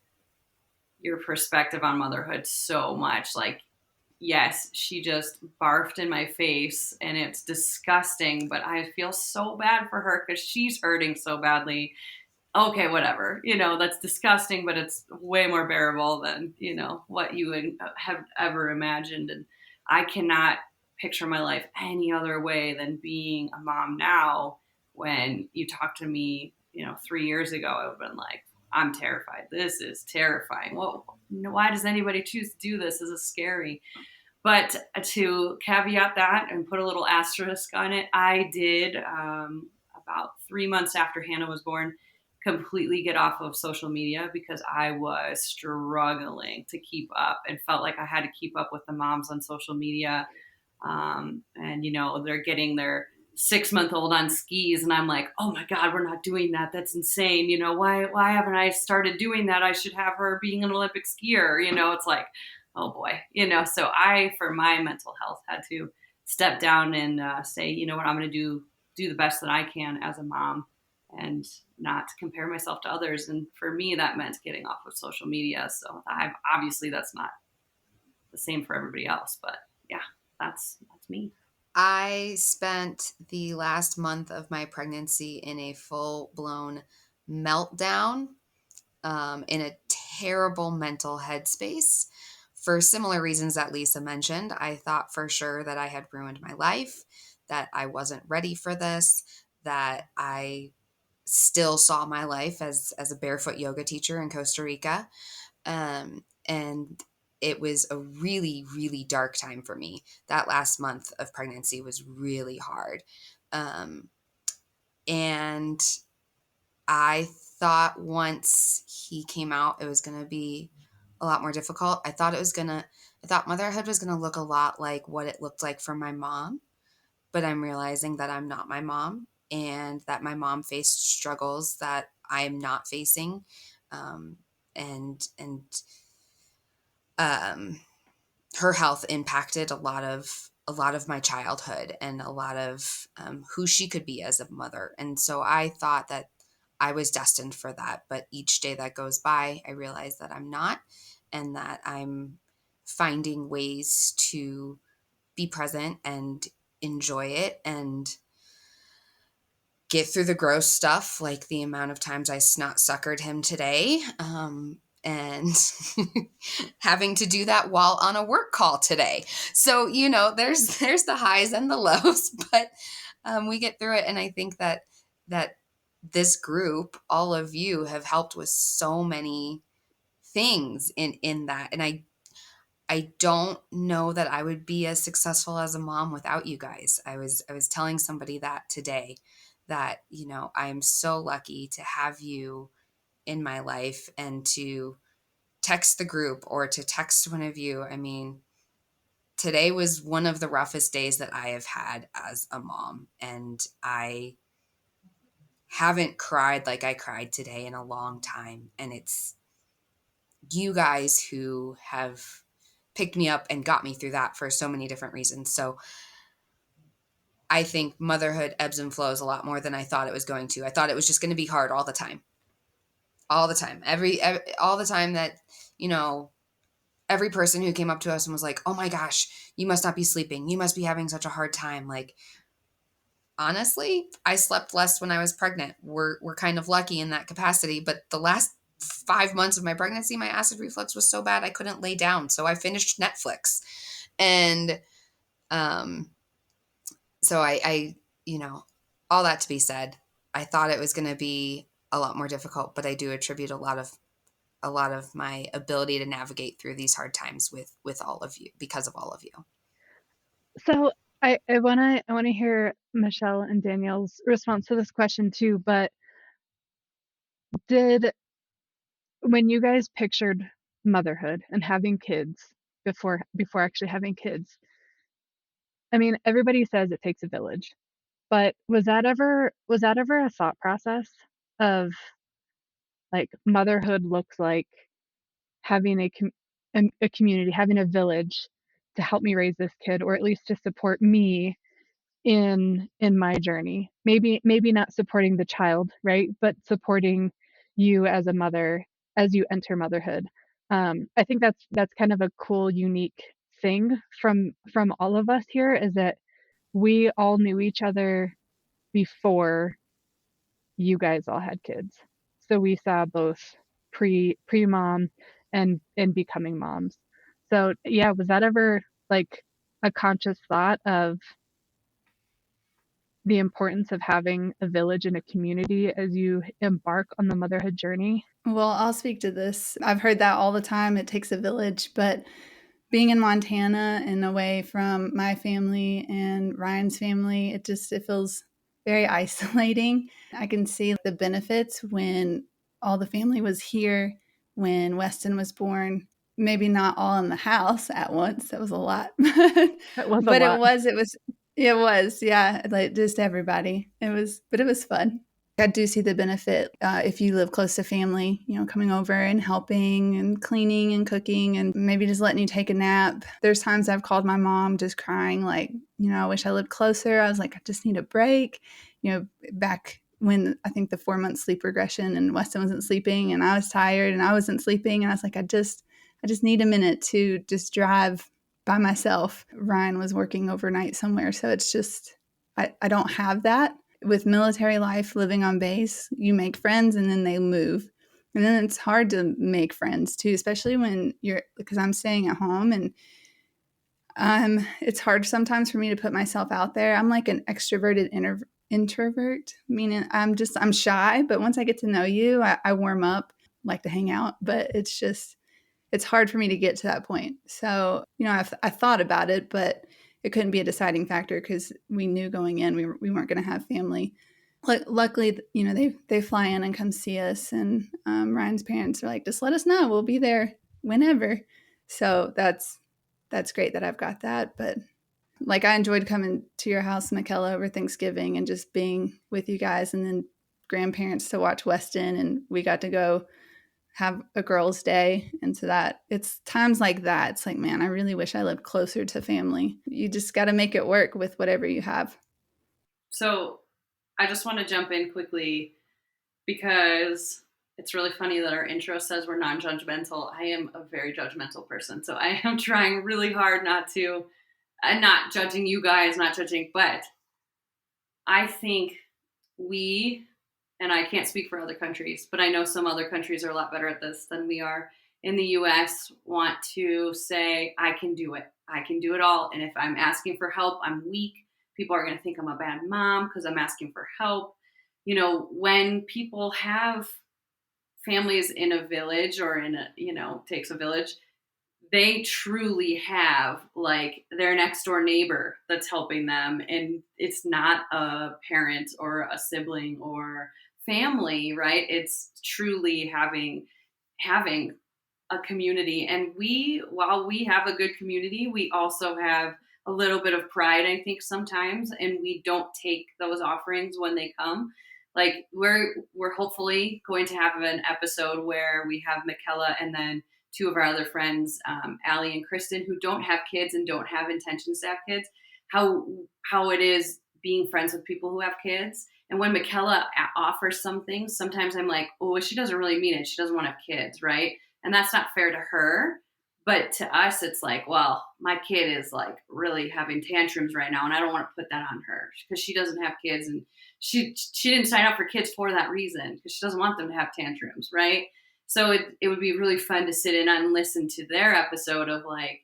your perspective on motherhood so much. Like, yes, she just barfed in my face and it's disgusting, but I feel so bad for her because she's hurting so badly. Okay, whatever. That's disgusting, but it's way more bearable than, what you would have ever imagined. And I cannot picture my life any other way than being a mom now. When you talked to me, 3 years ago, I would have been like, I'm terrified. This is terrifying. Well, why does anybody choose to do this? This is scary. But to caveat that and put a little asterisk on it, I did, about 3 months after Hannah was born, completely get off of social media because I was struggling to keep up and felt like I had to keep up with the moms on social media. And, they're getting their 6-month-old on skis and I'm like, oh my God, we're not doing that. That's insane. Why haven't I started doing that? I should have her being an Olympic skier. It's like, oh boy, so I, for my mental health, had to step down and say, you know what, I'm going to do the best that I can as a mom and not compare myself to others. And for me, that meant getting off of social media. So obviously that's not the same for everybody else, but yeah, that's me. I spent the last month of my pregnancy in a full-blown meltdown, in a terrible mental headspace for similar reasons that Lisa mentioned. I thought for sure that I had ruined my life, that I wasn't ready for this, that I still saw my life as a barefoot yoga teacher in Costa Rica. And it was a really, really dark time for me. That last month of pregnancy was really hard. And I thought once he came out, it was going to be a lot more difficult. I thought motherhood was going to look a lot like what it looked like for my mom, but I'm realizing that I'm not my mom and that my mom faced struggles that I'm not facing. And her health impacted a lot of my childhood and a lot of who she could be as a mother. And so I thought that I was destined for that. But each day that goes by, I realize that I'm not, and that I'm finding ways to be present and enjoy it and get through the gross stuff, like the amount of times I snot suckered him today, and having to do that while on a work call today. So, there's the highs and the lows, but we get through it. And I think that this group, all of you, have helped with so many things in that. And I don't know that I would be as successful as a mom without you guys. I was telling somebody that today, that, I'm so lucky to have you in my life and to text the group or to text one of you. I mean, today was one of the roughest days that I have had as a mom, and I haven't cried like I cried today in a long time. And it's you guys who have picked me up and got me through that for so many different reasons. So I think motherhood ebbs and flows a lot more than I thought it was going to. I thought it was just going to be hard all the time. All the time. All the time that, every person who came up to us and was like, "Oh my gosh, you must not be sleeping. You must be having such a hard time." Like, honestly, I slept less when I was pregnant. We're kind of lucky in that capacity, but the last 5 months of my pregnancy, my acid reflux was so bad I couldn't lay down. So I finished Netflix. And so I all that to be said, I thought it was going to be a lot more difficult, but I do attribute a lot of my ability to navigate through these hard times with all of you, because of all of you. So I wanna hear Michelle and Danielle's response to this question too, but when you guys pictured motherhood and having kids before actually having kids, I mean, everybody says it takes a village, but was that ever a thought process of, like, motherhood looks like having a community, having a village to help me raise this kid, or at least to support me in my journey? Maybe not supporting the child, right, but supporting you as a mother as you enter motherhood. I think that's kind of a cool, unique thing from all of us here, is that we all knew each other before you guys all had kids. So we saw both pre-mom and becoming moms. So yeah, was that ever like a conscious thought of the importance of having a village and a community as you embark on the motherhood journey? Well, I'll speak to this. I've heard that all the time. It takes a village, but being in Montana and away from my family and Ryan's family, it feels very isolating. I can see the benefits when all the family was here, when Weston was born. Maybe not all in the house at once. That was a lot. That was a But lot. it was, yeah, like just everybody. But it was fun. I do see the benefit if you live close to family, coming over and helping and cleaning and cooking and maybe just letting you take a nap. There's times I've called my mom just crying, like, I wish I lived closer. I was like, I just need a break. Back when I think the 4-month sleep regression and Weston wasn't sleeping and I was tired and I wasn't sleeping. And I was like, I just need a minute to just drive by myself. Ryan was working overnight somewhere. So it's just, I don't have that. With military life, living on base, you make friends and then they move. And then it's hard to make friends too, especially when because I'm staying at home and it's hard sometimes for me to put myself out there. I'm like an extroverted introvert, meaning I'm shy, but once I get to know you, I warm up, like to hang out, but it's hard for me to get to that point. So, I thought about it, but it couldn't be a deciding factor because we knew going in we weren't going to have family. Luckily, they fly in and come see us, and Ryan's parents are like, just let us know, we'll be there whenever. So that's great that I've got that. But like, I enjoyed coming to your house, Mickella, over Thanksgiving and just being with you guys, and then grandparents to watch Weston, and we got to go have a girls' day. And so that it's times like that. It's like, man, I really wish I lived closer to family. You just got to make it work with whatever you have. So I just want to jump in quickly because it's really funny that our intro says we're non-judgmental. I am a very judgmental person. So I am trying really hard not to, and not judging you guys, not judging, but I think and I can't speak for other countries, but I know some other countries are a lot better at this than we are in the US, want to say, I can do it. I can do it all. And if I'm asking for help, I'm weak. People are going to think I'm a bad mom because I'm asking for help. You know, when people have families in a village or takes a village, they truly have like their next door neighbor that's helping them. And it's not a parent or a sibling or family, right? It's truly having a community. And while we have a good community, we also have a little bit of pride, I think, sometimes, and we don't take those offerings when they come. Like we're hopefully going to have an episode where we have Mickella and then two of our other friends, Allie and Kristen, who don't have kids and don't have intentions to have kids, how it is being friends with people who have kids. And when Mickella offers something, sometimes I'm like, oh, she doesn't really mean it. She doesn't want to have kids, right? And that's not fair to her. But to us, it's like, well, my kid is like really having tantrums right now, and I don't want to put that on her because she doesn't have kids, and she didn't sign up for kids for that reason because she doesn't want them to have tantrums, right? So it would be really fun to sit in and listen to their episode of like,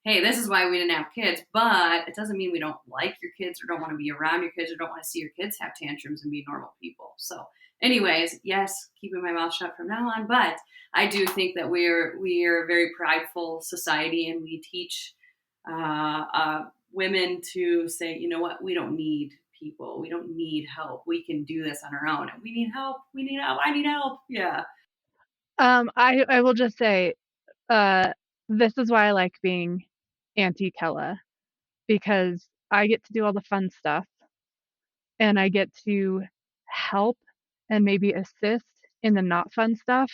hey, this is why we didn't have kids, but it doesn't mean we don't like your kids or don't want to be around your kids or don't want to see your kids have tantrums and be normal people. So anyways, yes, keeping my mouth shut from now on, but I do think that we're a very prideful society, and we teach women to say, you know what, we don't need people. We don't need help. We can do this on our own. And we need help. We need help. I need help. Yeah. I will just say, this is why I like being Auntie Kella, because I get to do all the fun stuff and I get to help and maybe assist in the not fun stuff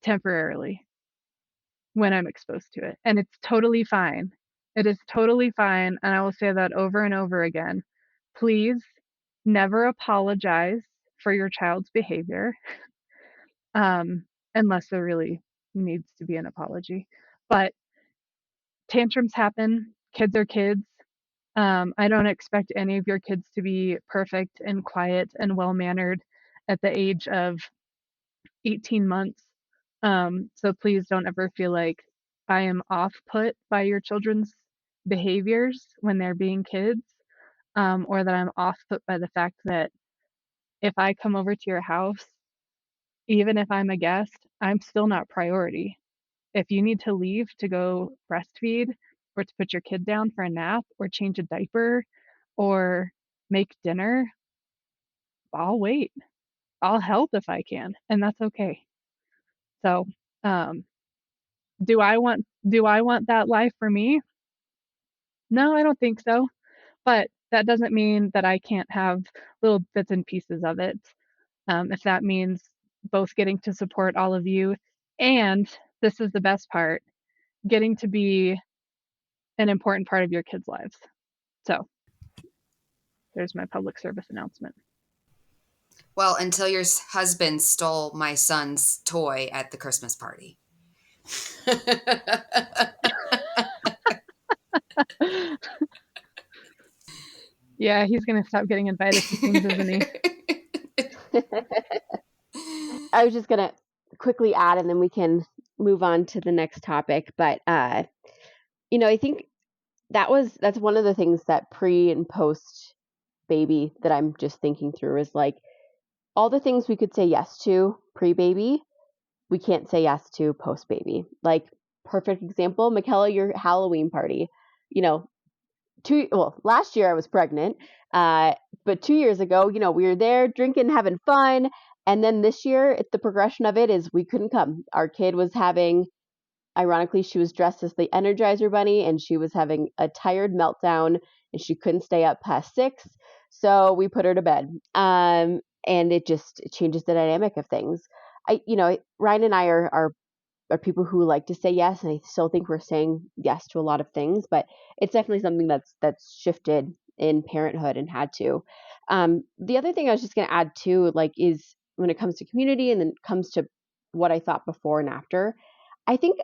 temporarily when I'm exposed to it. And it's totally fine. It is totally fine. And I will say that over and over again. Please never apologize for your child's behavior, unless there really needs to be an apology. But tantrums happen. Kids are kids. I don't expect any of your kids to be perfect and quiet and well-mannered at the age of 18 months. So please don't ever feel like I am off-put by your children's behaviors when they're being kids, or that I'm off-put by the fact that if I come over to your house, even if I'm a guest, I'm still not priority. If you need to leave to go breastfeed or to put your kid down for a nap or change a diaper or make dinner, I'll wait. I'll help if I can, and that's okay. So, do I want that life for me? No, I don't think so. But that doesn't mean that I can't have little bits and pieces of it. If that means both getting to support all of you, and this is the best part, getting to be an important part of your kids' lives. So there's my public service announcement. Well, until your husband stole my son's toy at the Christmas party. Yeah, he's going to stop getting invited to things, isn't he? I was just going to quickly add, and then we can move on to the next topic. But, I think that's one of the things that pre and post baby that I'm just thinking through is like all the things we could say yes to pre-baby, we can't say yes to post-baby. Like, perfect example, Mickella, your Halloween party. Last year I was pregnant, but 2 years ago, we were there drinking, having fun. And then this year, the progression of it is we couldn't come. Our kid was ironically, she was dressed as the Energizer Bunny, and she was having a tired meltdown, and she couldn't stay up past 6. So we put her to bed. And it just changes the dynamic of things. Ryan and I are people who like to say yes, and I still think we're saying yes to a lot of things, but it's definitely something that's shifted in parenthood and had to. The other thing I was just going to add too, like, is when it comes to community and then it comes to what I thought before and after, I think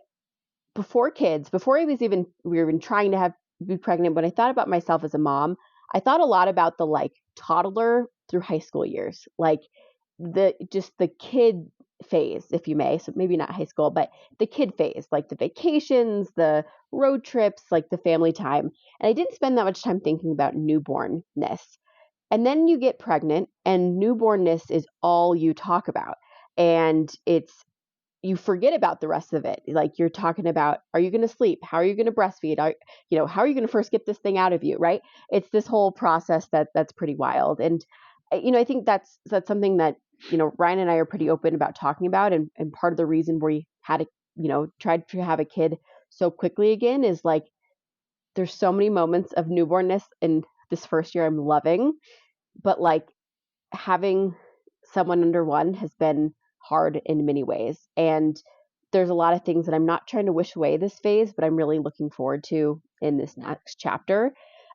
before kids, before we were even trying to be pregnant, when I thought about myself as a mom, I thought a lot about the like toddler through high school years, like the kid phase, if you may. So maybe not high school, but the kid phase, like the vacations, the road trips, like the family time. And I didn't spend that much time thinking about newbornness. And then you get pregnant and newbornness is all you talk about. And you forget about the rest of it. Like, you're talking about, are you going to sleep? How are you going to breastfeed? How are you going to first get this thing out of you? Right. It's this whole process that's pretty wild. And, I think that's something that, Ryan and I are pretty open about talking about. And part of the reason we tried to have a kid so quickly again is like, there's so many moments of newbornness in this first year I'm loving, but like having someone under one has been hard in many ways. And there's a lot of things that I'm not trying to wish away this phase, but I'm really looking forward to in this next chapter.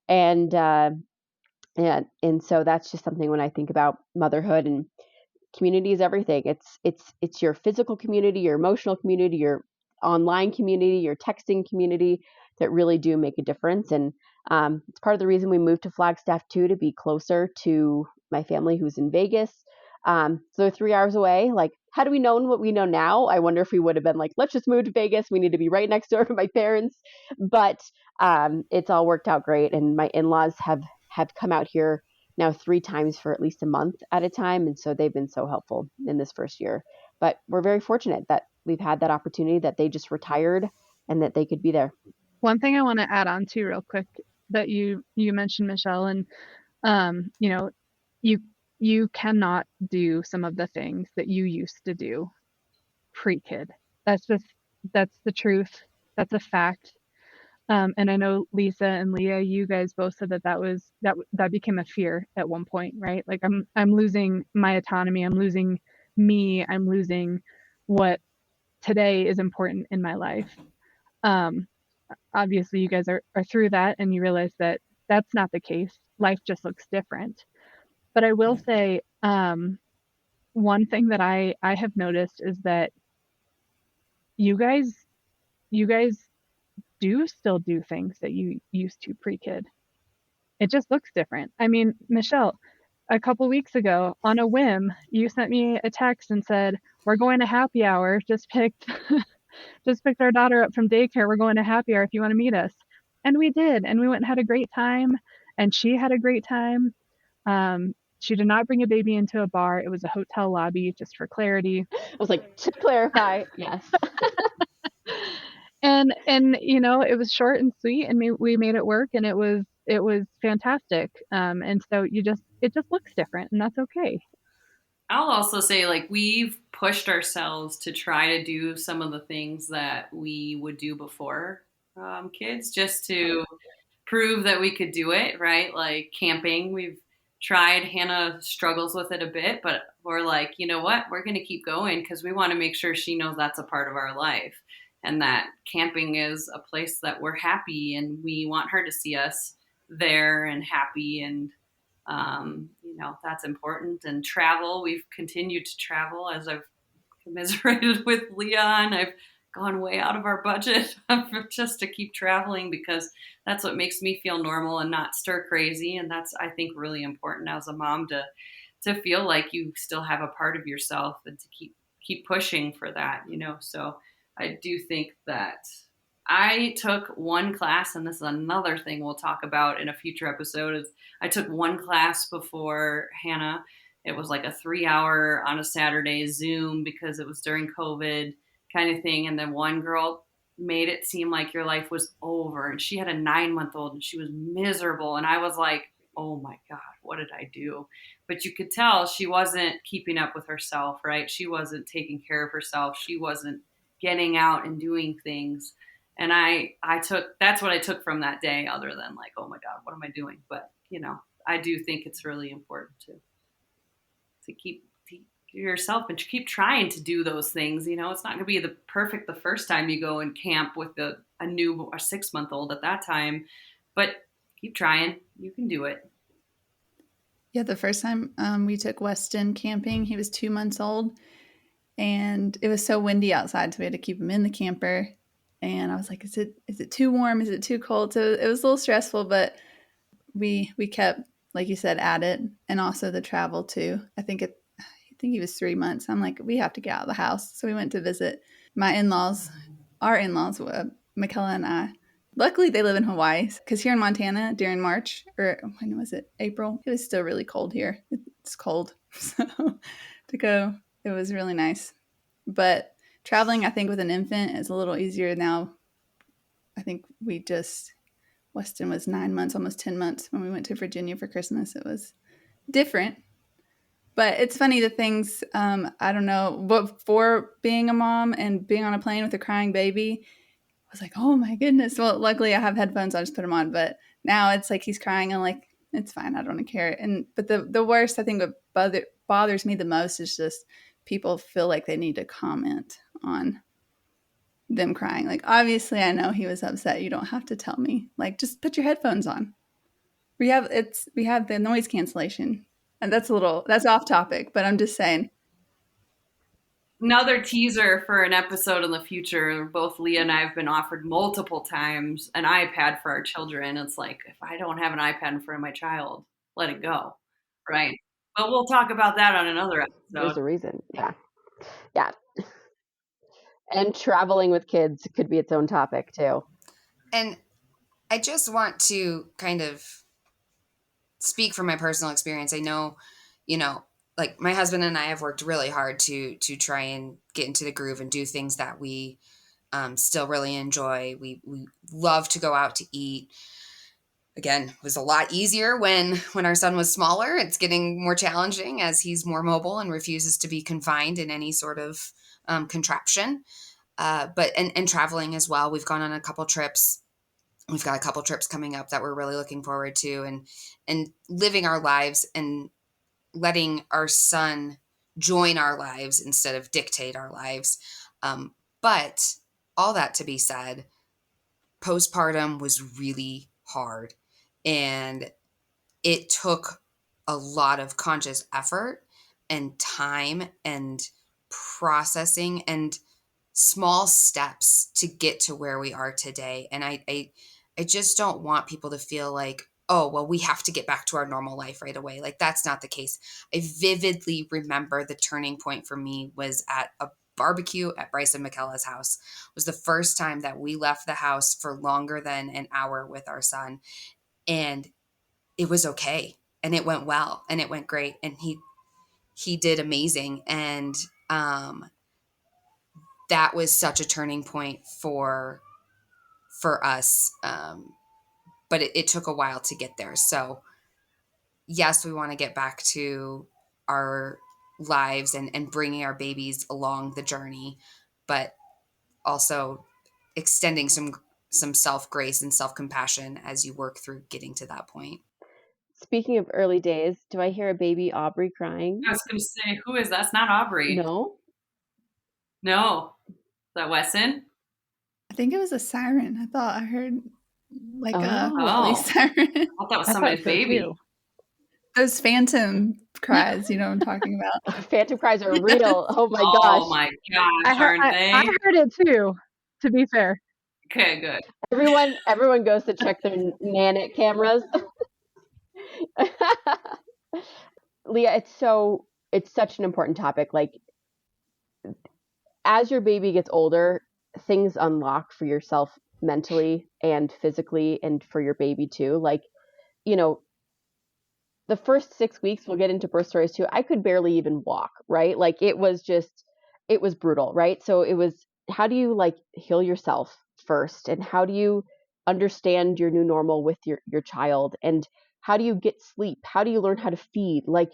And so that's just something when I think about motherhood, and community is everything. It's your physical community, your emotional community, your online community, your texting community that really do make a difference. And it's part of the reason we moved to Flagstaff too, to be closer to my family who's in Vegas. So they're 3 hours away. Like, had we known what we know now, I wonder if we would have been like, let's just move to Vegas. We need to be right next door to my parents. But it's all worked out great. And my in-laws have come out here now 3 times for at least a month at a time. And so they've been so helpful in this first year. But we're very fortunate that we've had that opportunity, that they just retired and that they could be there. One thing I want to add on to real quick that you mentioned, Michelle, and you cannot do some of the things that you used to do pre-kid. That's the truth. That's a fact. And I know Lisa and Leah, you guys both said that became a fear at one point, right? Like, I'm losing my autonomy. I'm losing me. I'm losing what today is important in my life. Obviously you guys are through that, and you realize that that's not the case. Life just looks different. But I will say, one thing that I have noticed is that you guys do still do things that you used to pre-kid. It just looks different. I mean, Michelle, a couple weeks ago, on a whim, you sent me a text and said, we're going to happy hour. Just picked our daughter up from daycare. We're going to happy hour if you want to meet us. And we did. And we went and had a great time. And she had a great time. She did not bring a baby into a bar. It was a hotel lobby, just for clarity. I was like, to clarify, yes. And it was short and sweet, and we made it work, and it was fantastic. And so it just looks different, and that's okay. I'll also say, like, we've pushed ourselves to try to do some of the things that we would do before kids, just to prove that we could do it, right? Like camping, we've tried. Hannah struggles with it a bit, but we're like, you know what? We're going to keep going because we want to make sure she knows that's a part of our life, and that camping is a place that we're happy, and we want her to see us there and happy, and that's important. And travel, we've continued to travel, as I've commiserated with Leeah, and I've gone way out of our budget just to keep traveling, because that's what makes me feel normal and not stir crazy. And that's, I think, really important as a mom to feel like you still have a part of yourself, and to keep pushing for that, So I do think that I took one class, and this is another thing we'll talk about in a future episode, is I took one class before Hannah. It was like a 3-hour on a Saturday Zoom, because it was during COVID kind of thing. And then one girl made it seem like your life was over, and she had a 9-month-old and she was miserable. And I was like, oh my God, what did I do? But you could tell she wasn't keeping up with herself, right? She wasn't taking care of herself. She wasn't getting out and doing things. And that's what I took from that day, other than like, oh my God, what am I doing? But, I do think it's really important to yourself and keep trying to do those things. It's not going to be the first time you go and camp with a 6-month-old at that time, but keep trying. You can do it. Yeah, the first time we took Weston camping, he was 2 months old, and it was so windy outside, so we had to keep him in the camper. And I was like, is it too warm? Is it too cold? So it was a little stressful, but we kept, like you said, at it, and also the travel too. I think he was 3 months. I'm like, we have to get out of the house. So we went to visit my in-laws, our in-laws, Mickella and I. Luckily, they live in Hawaii, because here in Montana during March, or when was it? April? It was still really cold here. It's cold. So to go, it was really nice. But traveling, I think, with an infant is a little easier now. I think Weston was 9 months, almost 10 months when we went to Virginia for Christmas. It was different. But it's funny, the things, I don't know, before being a mom and being on a plane with a crying baby, I was like, oh my goodness. Well, luckily I have headphones. I just put them on. But now it's like he's crying. I'm like, it's fine. I don't care. But the worst, I think, what bothers me the most is just people feel like they need to comment on them crying. Like, obviously, I know he was upset. You don't have to tell me. Like, just put your headphones on. We have the noise cancellation, and that's off topic. But I'm just saying. Another teaser for an episode in the future. Both Leah and I have been offered multiple times an iPad for our children. It's like, if I don't have an iPad in front of my child, let it go. Right. But we'll talk about that on another episode. There's a reason. Yeah. Yeah. And traveling with kids could be its own topic too. And I just want to kind of speak from my personal experience. I know, like my husband and I have worked really hard to try and get into the groove and do things that we still really enjoy. We love to go out to eat. Again, it was a lot easier when our son was smaller. It's getting more challenging as he's more mobile and refuses to be confined in any sort of contraption. But traveling as well. We've gone on a couple trips. We've got a couple trips coming up that we're really looking forward to, and living our lives and letting our son join our lives instead of dictate our lives. But all that to be said, postpartum was really hard, and it took a lot of conscious effort and time and processing and small steps to get to where we are today. And I just don't want people to feel like, oh, well, we have to get back to our normal life right away. Like, that's not the case. I vividly remember the turning point for me was at a barbecue at Bryce and Mickella's house. It was the first time that we left the house for longer than an hour with our son. And it was okay. And it went well, and it went great. And he did amazing. And that was such a turning point for us. But it took a while to get there. So yes, we want to get back to our lives and bringing our babies along the journey, but also extending some self-grace and self-compassion as you work through getting to that point. Speaking of early days, do I hear a baby Aubrey crying? I was going to say, who is that? That's not Aubrey. No. Is that Wesson? I think it was a siren. I thought I heard like a Oh. police siren. I thought that was somebody's baby. too. Those phantom cries, you know what I'm talking about. Phantom cries are real. Oh my Oh gosh. my gosh, aren't they? I heard it too, to be fair. Okay, good. Everyone goes to check their Nanit cameras. Leah, it's such an important topic. Like, as your baby gets older, things unlock for yourself mentally and physically, and for your baby too. Like, the first 6 weeks, we'll get into birth stories too, I could barely even walk, right? Like, it was brutal, right? So it was, how do you like heal yourself first? And how do you understand your new normal with your child? And how do you get sleep? How do you learn how to feed? Like,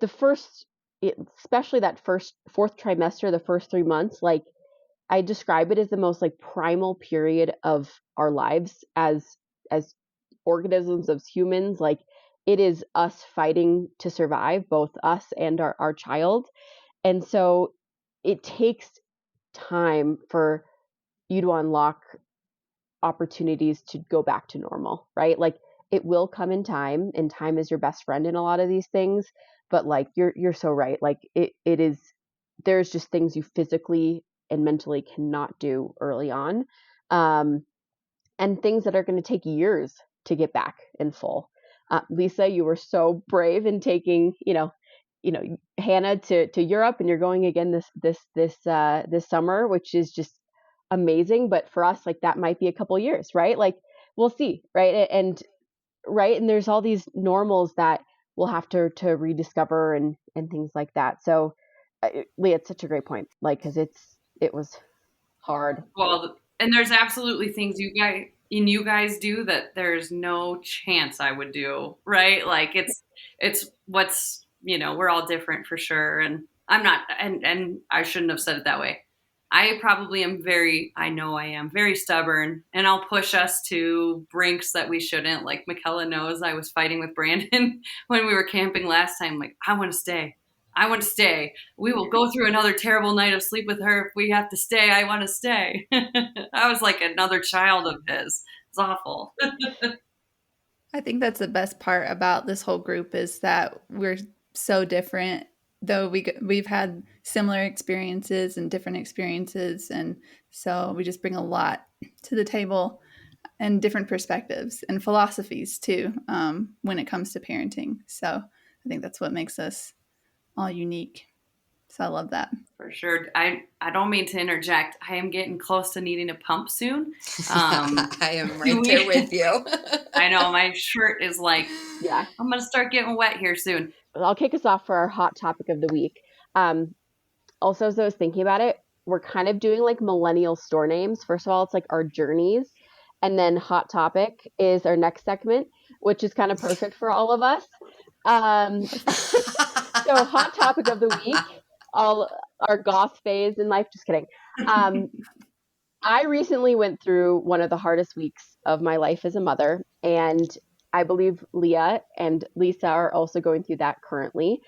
especially that fourth trimester, the first 3 months, like, I describe it as the most like primal period of our lives as organisms, as humans. Like, it is us fighting to survive, both us and our child. And so it takes time for you to unlock opportunities to go back to normal, right? Like it will come in time, and time is your best friend in a lot of these things. But like you're so right. Like it is, there's just things you physically and mentally cannot do early on. And things that are going to take years to get back in full. Lisa, you were so brave in taking, Hannah to Europe, and you're going again this summer, which is just amazing. But for us, like that might be a couple years, right? Like we'll see, right? And there's all these normals that we'll have to rediscover and things like that. So, Leah, it's such a great point, like because it was hard. Well, and there's absolutely things you guys do that there's no chance I would do, right? Like it's what's, we're all different for sure. And I'm not, and I shouldn't have said it that way. I probably am I know I am very stubborn, and I'll push us to brinks that we shouldn't. Like Mickella knows I was fighting with Brandon when we were camping last time. Like, I want to stay. I want to stay. We will go through another terrible night of sleep with her if we have to stay. I want to stay. I was like another child of his. It's awful. I think that's the best part about this whole group is that we're so different, though we've had similar experiences and different experiences, and so we just bring a lot to the table and different perspectives and philosophies too, when it comes to parenting. So I think that's what makes us all unique. So I love that. For sure. I don't mean to interject. I am getting close to needing a pump soon. I am right there with you. I know my shirt is like, Yeah, I'm going to start getting wet here soon. I'll kick us off for our hot topic of the week. Also, as I was thinking about it, we're kind of doing like millennial store names. First of all, it's like our journeys. And then hot topic is our next segment, which is kind of perfect for all of us. So hot topic of the week, all our goth phase in life. Just kidding. I recently went through one of the hardest weeks of my life as a mother, and I believe Leah and Lisa are also going through that currently,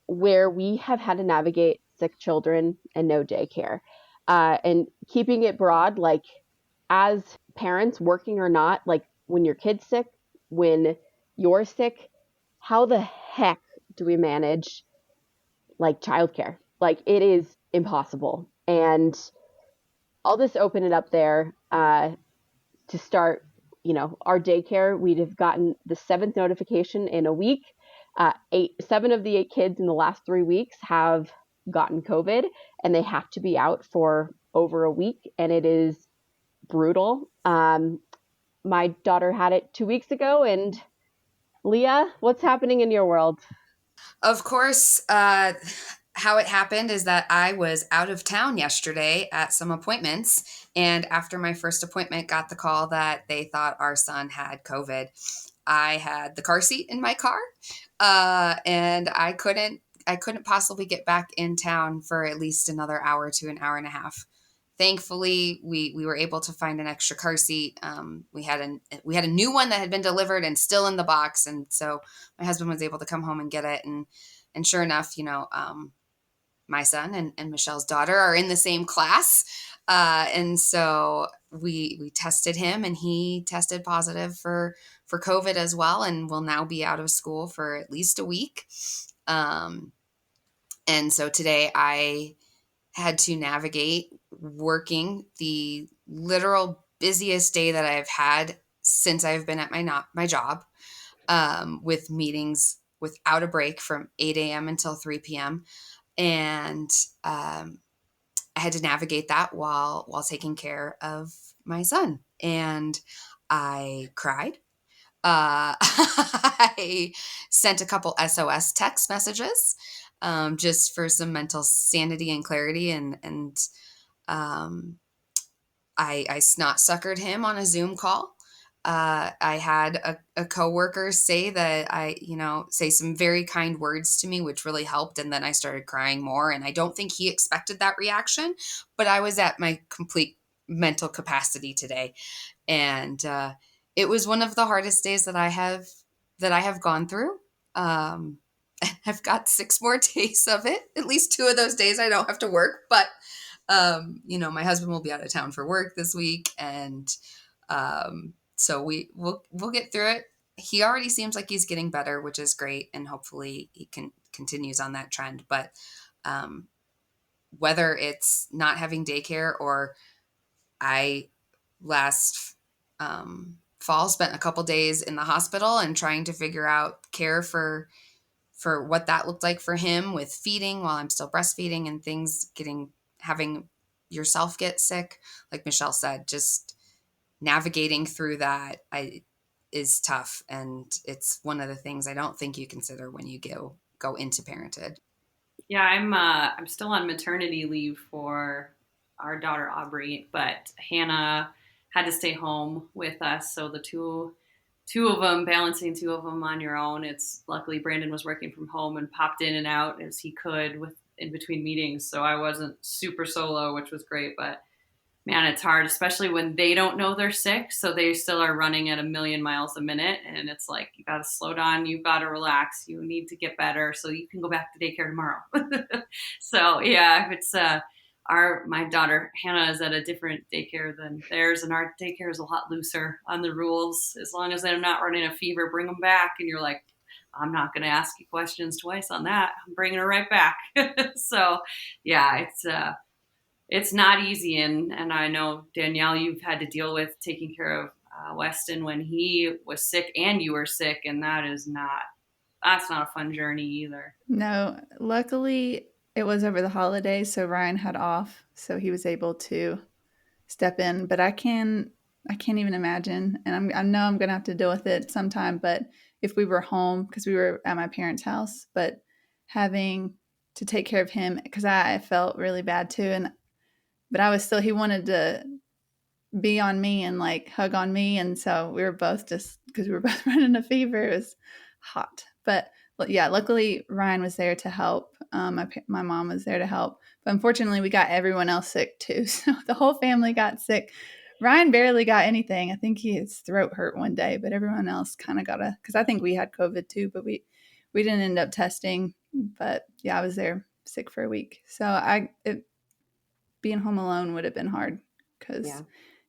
where we have had to navigate sick children and no daycare. And keeping it broad, like as parents, working or not, like when your kid's sick, when you're sick, how the heck do we manage like childcare? Like it is impossible. And I'll just open it up there to start. Our daycare, we'd have gotten the 7th notification in a week. 7 of the 8 kids in the last 3 weeks have gotten COVID, and they have to be out for over a week, and it is brutal. My daughter had it 2 weeks ago, and Leah, what's happening in your world? Of course, how it happened is that I was out of town yesterday at some appointments, and after my first appointment, got the call that they thought our son had COVID. I had the car seat in my car, and I couldn't possibly get back in town for at least another hour to an hour and a half. Thankfully, we were able to find an extra car seat. We had a new one that had been delivered and still in the box, and so my husband was able to come home and get it. And sure enough, my son and Michelle's daughter are in the same class, and so we tested him, and he tested positive for COVID as well, and will now be out of school for at least a week. And so today I had to navigate working the literal busiest day that I've had since I've been at my job, with meetings without a break from 8 a.m. until 3 p.m. And I had to navigate that while taking care of my son. And I cried. I sent a couple SOS text messages, just for some mental sanity and clarity. And I snot suckered him on a Zoom call. I had a coworker say that say some very kind words to me, which really helped. And then I started crying more. And I don't think he expected that reaction, but I was at my complete mental capacity today. And it was one of the hardest days that I have that I have gone through. I've got 6 more days of it. At least 2 of those days I don't have to work, but my husband will be out of town for work this week, and so we'll get through it. He already seems like he's getting better, which is great, and hopefully he continues on that trend. But whether it's not having daycare, or I last fall spent a couple days in the hospital and trying to figure out care for what that looked like for him, with feeding while I'm still breastfeeding and things, having yourself get sick. Like Michelle said, just navigating through that is tough. And it's one of the things I don't think you consider when you go into parenthood. Yeah, I'm still on maternity leave for our daughter Aubrey, but Hannah had to stay home with us. So the two of them, balancing 2 of them on your own. It's luckily Brandon was working from home and popped in and out as he could with in between meetings. So I wasn't super solo, which was great. But man, it's hard, especially when they don't know they're sick. So they still are running at 1,000,000 miles a minute. And it's like, you got to slow down. You've got to relax. You need to get better so you can go back to daycare tomorrow. So yeah, it's, my daughter Hannah is at a different daycare than theirs, and our daycare is a lot looser on the rules. As long as they're not running a fever, bring them back. And you're like, I'm not going to ask you questions twice on that. I'm bringing her right back. So yeah, it's not easy. And I know, Danielle, you've had to deal with taking care of Weston when he was sick and you were sick. And that's not a fun journey either. No, luckily it was over the holidays, so Ryan had off, so he was able to step in. But I can't even imagine, and I know I'm gonna have to deal with it sometime. But if we were home, because we were at my parents' house, but having to take care of him, because I felt really bad too, but I was still, he wanted to be on me and like hug on me, and so we were both, just because we were both running a fever, it was hot. But yeah, luckily Ryan was there to help. My mom was there to help, but unfortunately we got everyone else sick too, so the whole family got sick. Ryan barely got anything. I think his throat hurt one day, but everyone else kind of got because I think we had COVID too, but we didn't end up testing. But yeah, I was there sick for a week, so being home alone would have been hard, because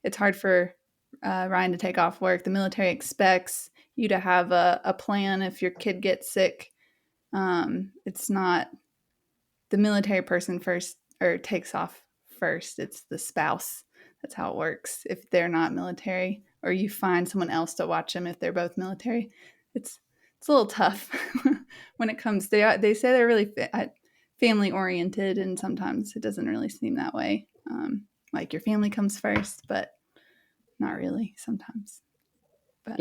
it's hard for Ryan to take off work. The military expects you to have a plan if your kid gets sick. It's not the military person first or takes off first. It's the spouse. That's how it works. If they're not military, or you find someone else to watch them if they're both military, it's a little tough when it comes. They say they're really family oriented, and sometimes it doesn't really seem that way. Like your family comes first, but not really sometimes. But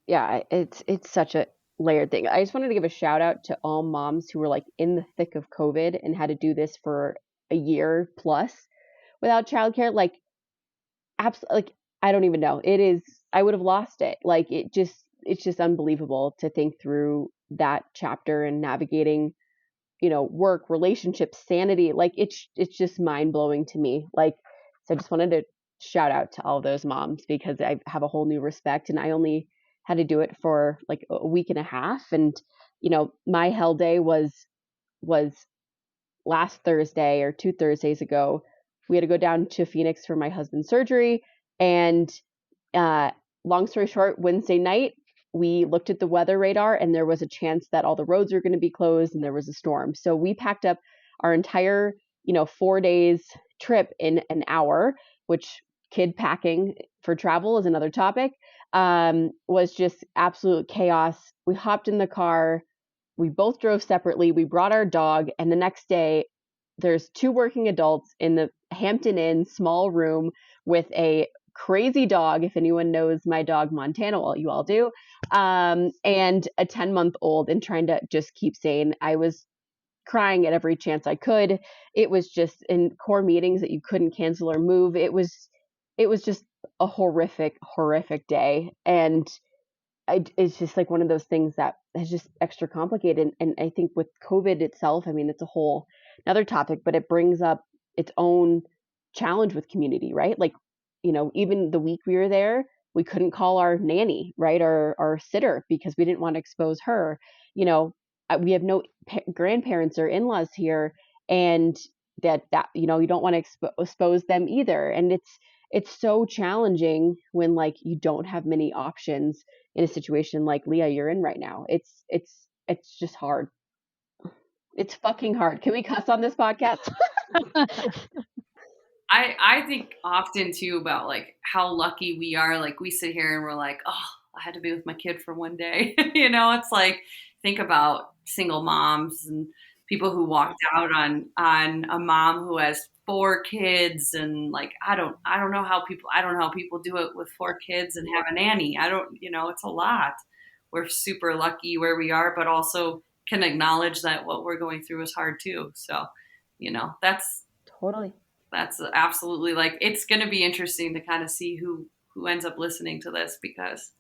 yeah, it's such a layered thing. I just wanted to give a shout out to all moms who were like in the thick of COVID and had to do this for a year plus without childcare. Like, absolutely, like, I don't even know. I would have lost it. Like, it's just unbelievable to think through that chapter and navigating, work, relationships, sanity. Like, it's just mind blowing to me. Like, so I just wanted to shout out to all those moms, because I have a whole new respect, and I only had to do it for like a week and a half. And, my hell day was last Thursday, or 2 Thursdays ago. We had to go down to Phoenix for my husband's surgery. And long story short, Wednesday night, we looked at the weather radar, and there was a chance that all the roads were going to be closed and there was a storm. So we packed up our entire, 4 days trip in an hour, which kid packing for travel is another topic, was just absolute chaos. We hopped in the car. We both drove separately. We brought our dog, and the next day there's 2 working adults in the Hampton Inn small room with a crazy dog, if anyone knows my dog Montana, well, you all do, and a 10-month-old, and trying to just keep sane. I was crying at every chance I could. It was just in core meetings that you couldn't cancel or move. It was just a horrific day. And it's just like one of those things that is just extra complicated. And I think with COVID itself, I mean, it's a whole another topic, but it brings up its own challenge with community, right? Like, even the week we were there, we couldn't call our nanny, right, or our sitter, because we didn't want to expose her. We have no grandparents or in-laws here, and that you don't want to expose them either. And it's so challenging when like you don't have many options in a situation like Leah you're in right now. It's just hard. It's fucking hard. Can we cuss on this podcast? I think often too about like how lucky we are. Like we sit here and we're like, oh, I had to be with my kid for one day. It's like, think about single moms and people who walked out on a mom who has 4 kids, and like I don't know how people do it with 4 kids and have a nanny. It's a lot. We're super lucky where we are, but also can acknowledge that what we're going through is hard too. So, that's Totally. That's absolutely, like, it's going to be interesting to kind of see who ends up listening to this, because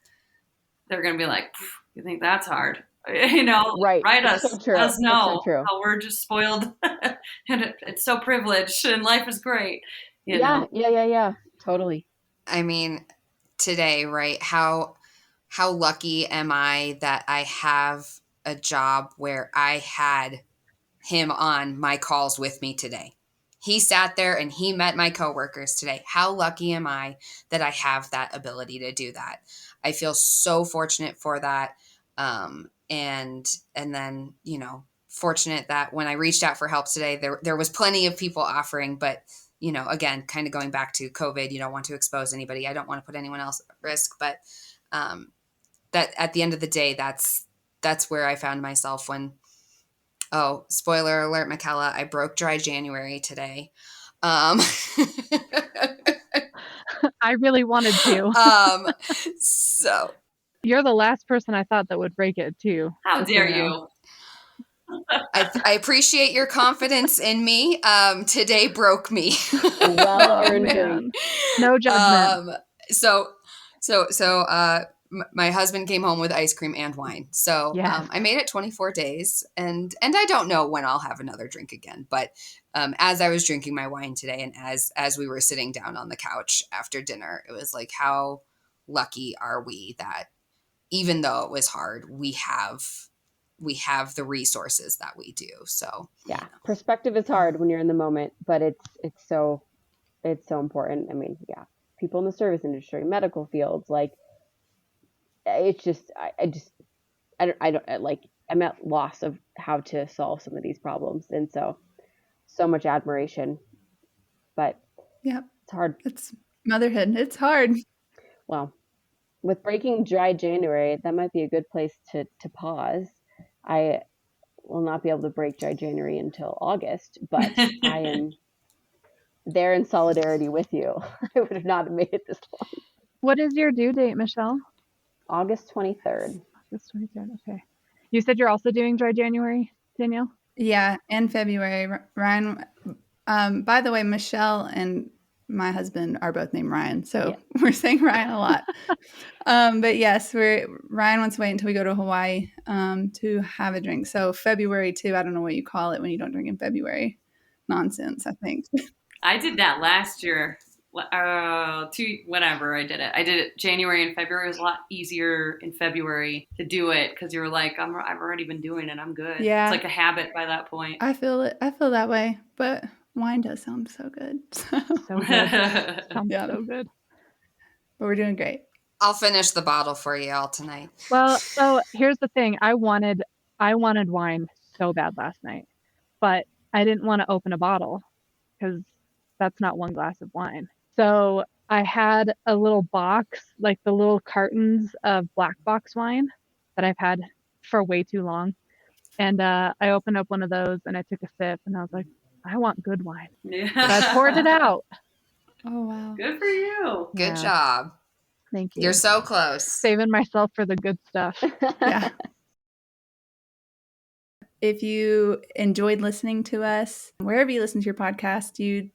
they're going to be like, you think that's hard? Right. Write It's us, so true. let us know It's so true. how we're just spoiled and it's so privileged and life is great. Yeah. Totally. I mean, today, right? How lucky am I that I have a job where I had him on my calls with me today. He sat there and he met my coworkers today. How lucky am I that I have that ability to do that? I feel so fortunate for that. And then, fortunate that when I reached out for help today, there was plenty of people offering, but again, kind of going back to COVID, you don't want to expose anybody. I don't want to put anyone else at risk, but that at the end of the day, that's where I found myself when, oh, spoiler alert, Mickella, I broke dry January today. I really wanted to. So You're the last person I thought that would break it too. How dare you? I appreciate your confidence in me. Today broke me. Well earned. No judgment. My husband came home with ice cream and wine. So Yes. I made it 24 days, and I don't know when I'll have another drink again. But as I was drinking my wine today, and as we were sitting down on the couch after dinner, it was like, how lucky are we that even though it was hard, we have the resources that we do. So yeah, perspective is hard when you're in the moment, but it's so important. I mean, yeah, people in the service industry, medical fields, like it's just I don't like, I'm at loss of how to solve some of these problems, and so much admiration, but yeah, it's hard. It's motherhood. It's hard. Well, with breaking dry January, that might be a good place to pause. I will not be able to break dry January until August, but I am there in solidarity with you. I would have not made it this long. What is your due date, Michelle? August 23rd. August 23rd. Okay. You said you're also doing dry January, Danielle? Yeah, and February. Ryan, by the way, Michelle and my husband are both named Ryan, so we're saying Ryan a lot. But yes, Ryan wants to wait until we go to Hawaii to have a drink. So February too. I don't know what you call it when you don't drink in February. Nonsense, I think. I did that last year. Whenever I did it January and February. It was a lot easier in February to do it because you were like, I've already been doing it. I'm good. Yeah, it's like a habit by that point. I feel it. I feel that way, but wine does sound so good. So good. Sounds so good. But we're doing great. I'll finish the bottle for you all tonight. Well, so here's the thing. I wanted wine so bad last night, but I didn't want to open a bottle because that's not one glass of wine. So I had a little box, like the little cartons of black box wine that I've had for way too long. And I opened up one of those and I took a sip and I was like, I want good wine. Yeah. So I poured it out. Oh, wow. Good for you. Good job. Thank you. You're so close. Saving myself for the good stuff. Yeah. If you enjoyed listening to us, wherever you listen to your podcast, you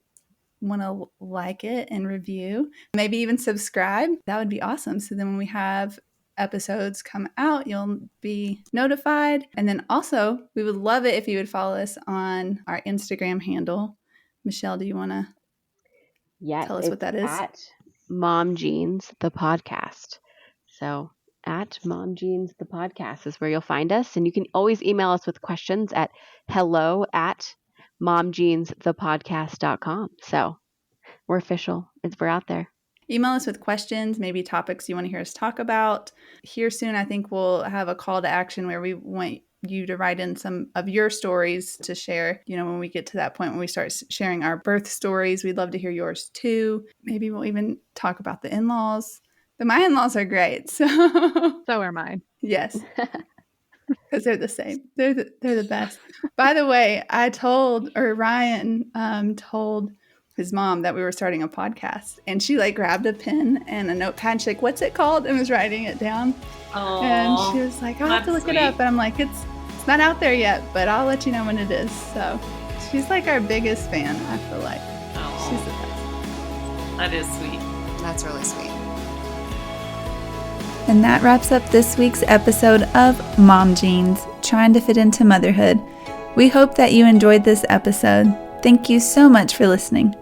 want to like it and review, maybe even subscribe, that would be awesome. So then when we have episodes come out, you'll be notified. And then also, we would love it if you would follow us on our Instagram handle. Michelle, do you want to tell us what that is? At Mom Jeans, the podcast. So at Mom Jeans, the podcast is where you'll find us. And you can always email us with questions at hello@momjeansthepodcast.com. So we're official. We're out there. Email us with questions, maybe topics you want to hear us talk about. Here soon, I think we'll have a call to action where we want you to write in some of your stories to share. When we get to that point when we start sharing our birth stories, we'd love to hear yours too. Maybe we'll even talk about the in-laws. My in-laws are great. So are mine. Yes. Because they're the same. They're the best. By the way, Ryan told his mom that we were starting a podcast, and she grabbed a pen and a notepad. And she's like, "What's it called?" and was writing it down. Oh, and she was like, "I'll have to look it up." And I'm like, "It's not out there yet, but I'll let you know when it is." So she's our biggest fan. I feel like she's the best. That is sweet. That's really sweet. And that wraps up this week's episode of Mom Jeans, trying to fit into motherhood. We hope that you enjoyed this episode. Thank you so much for listening.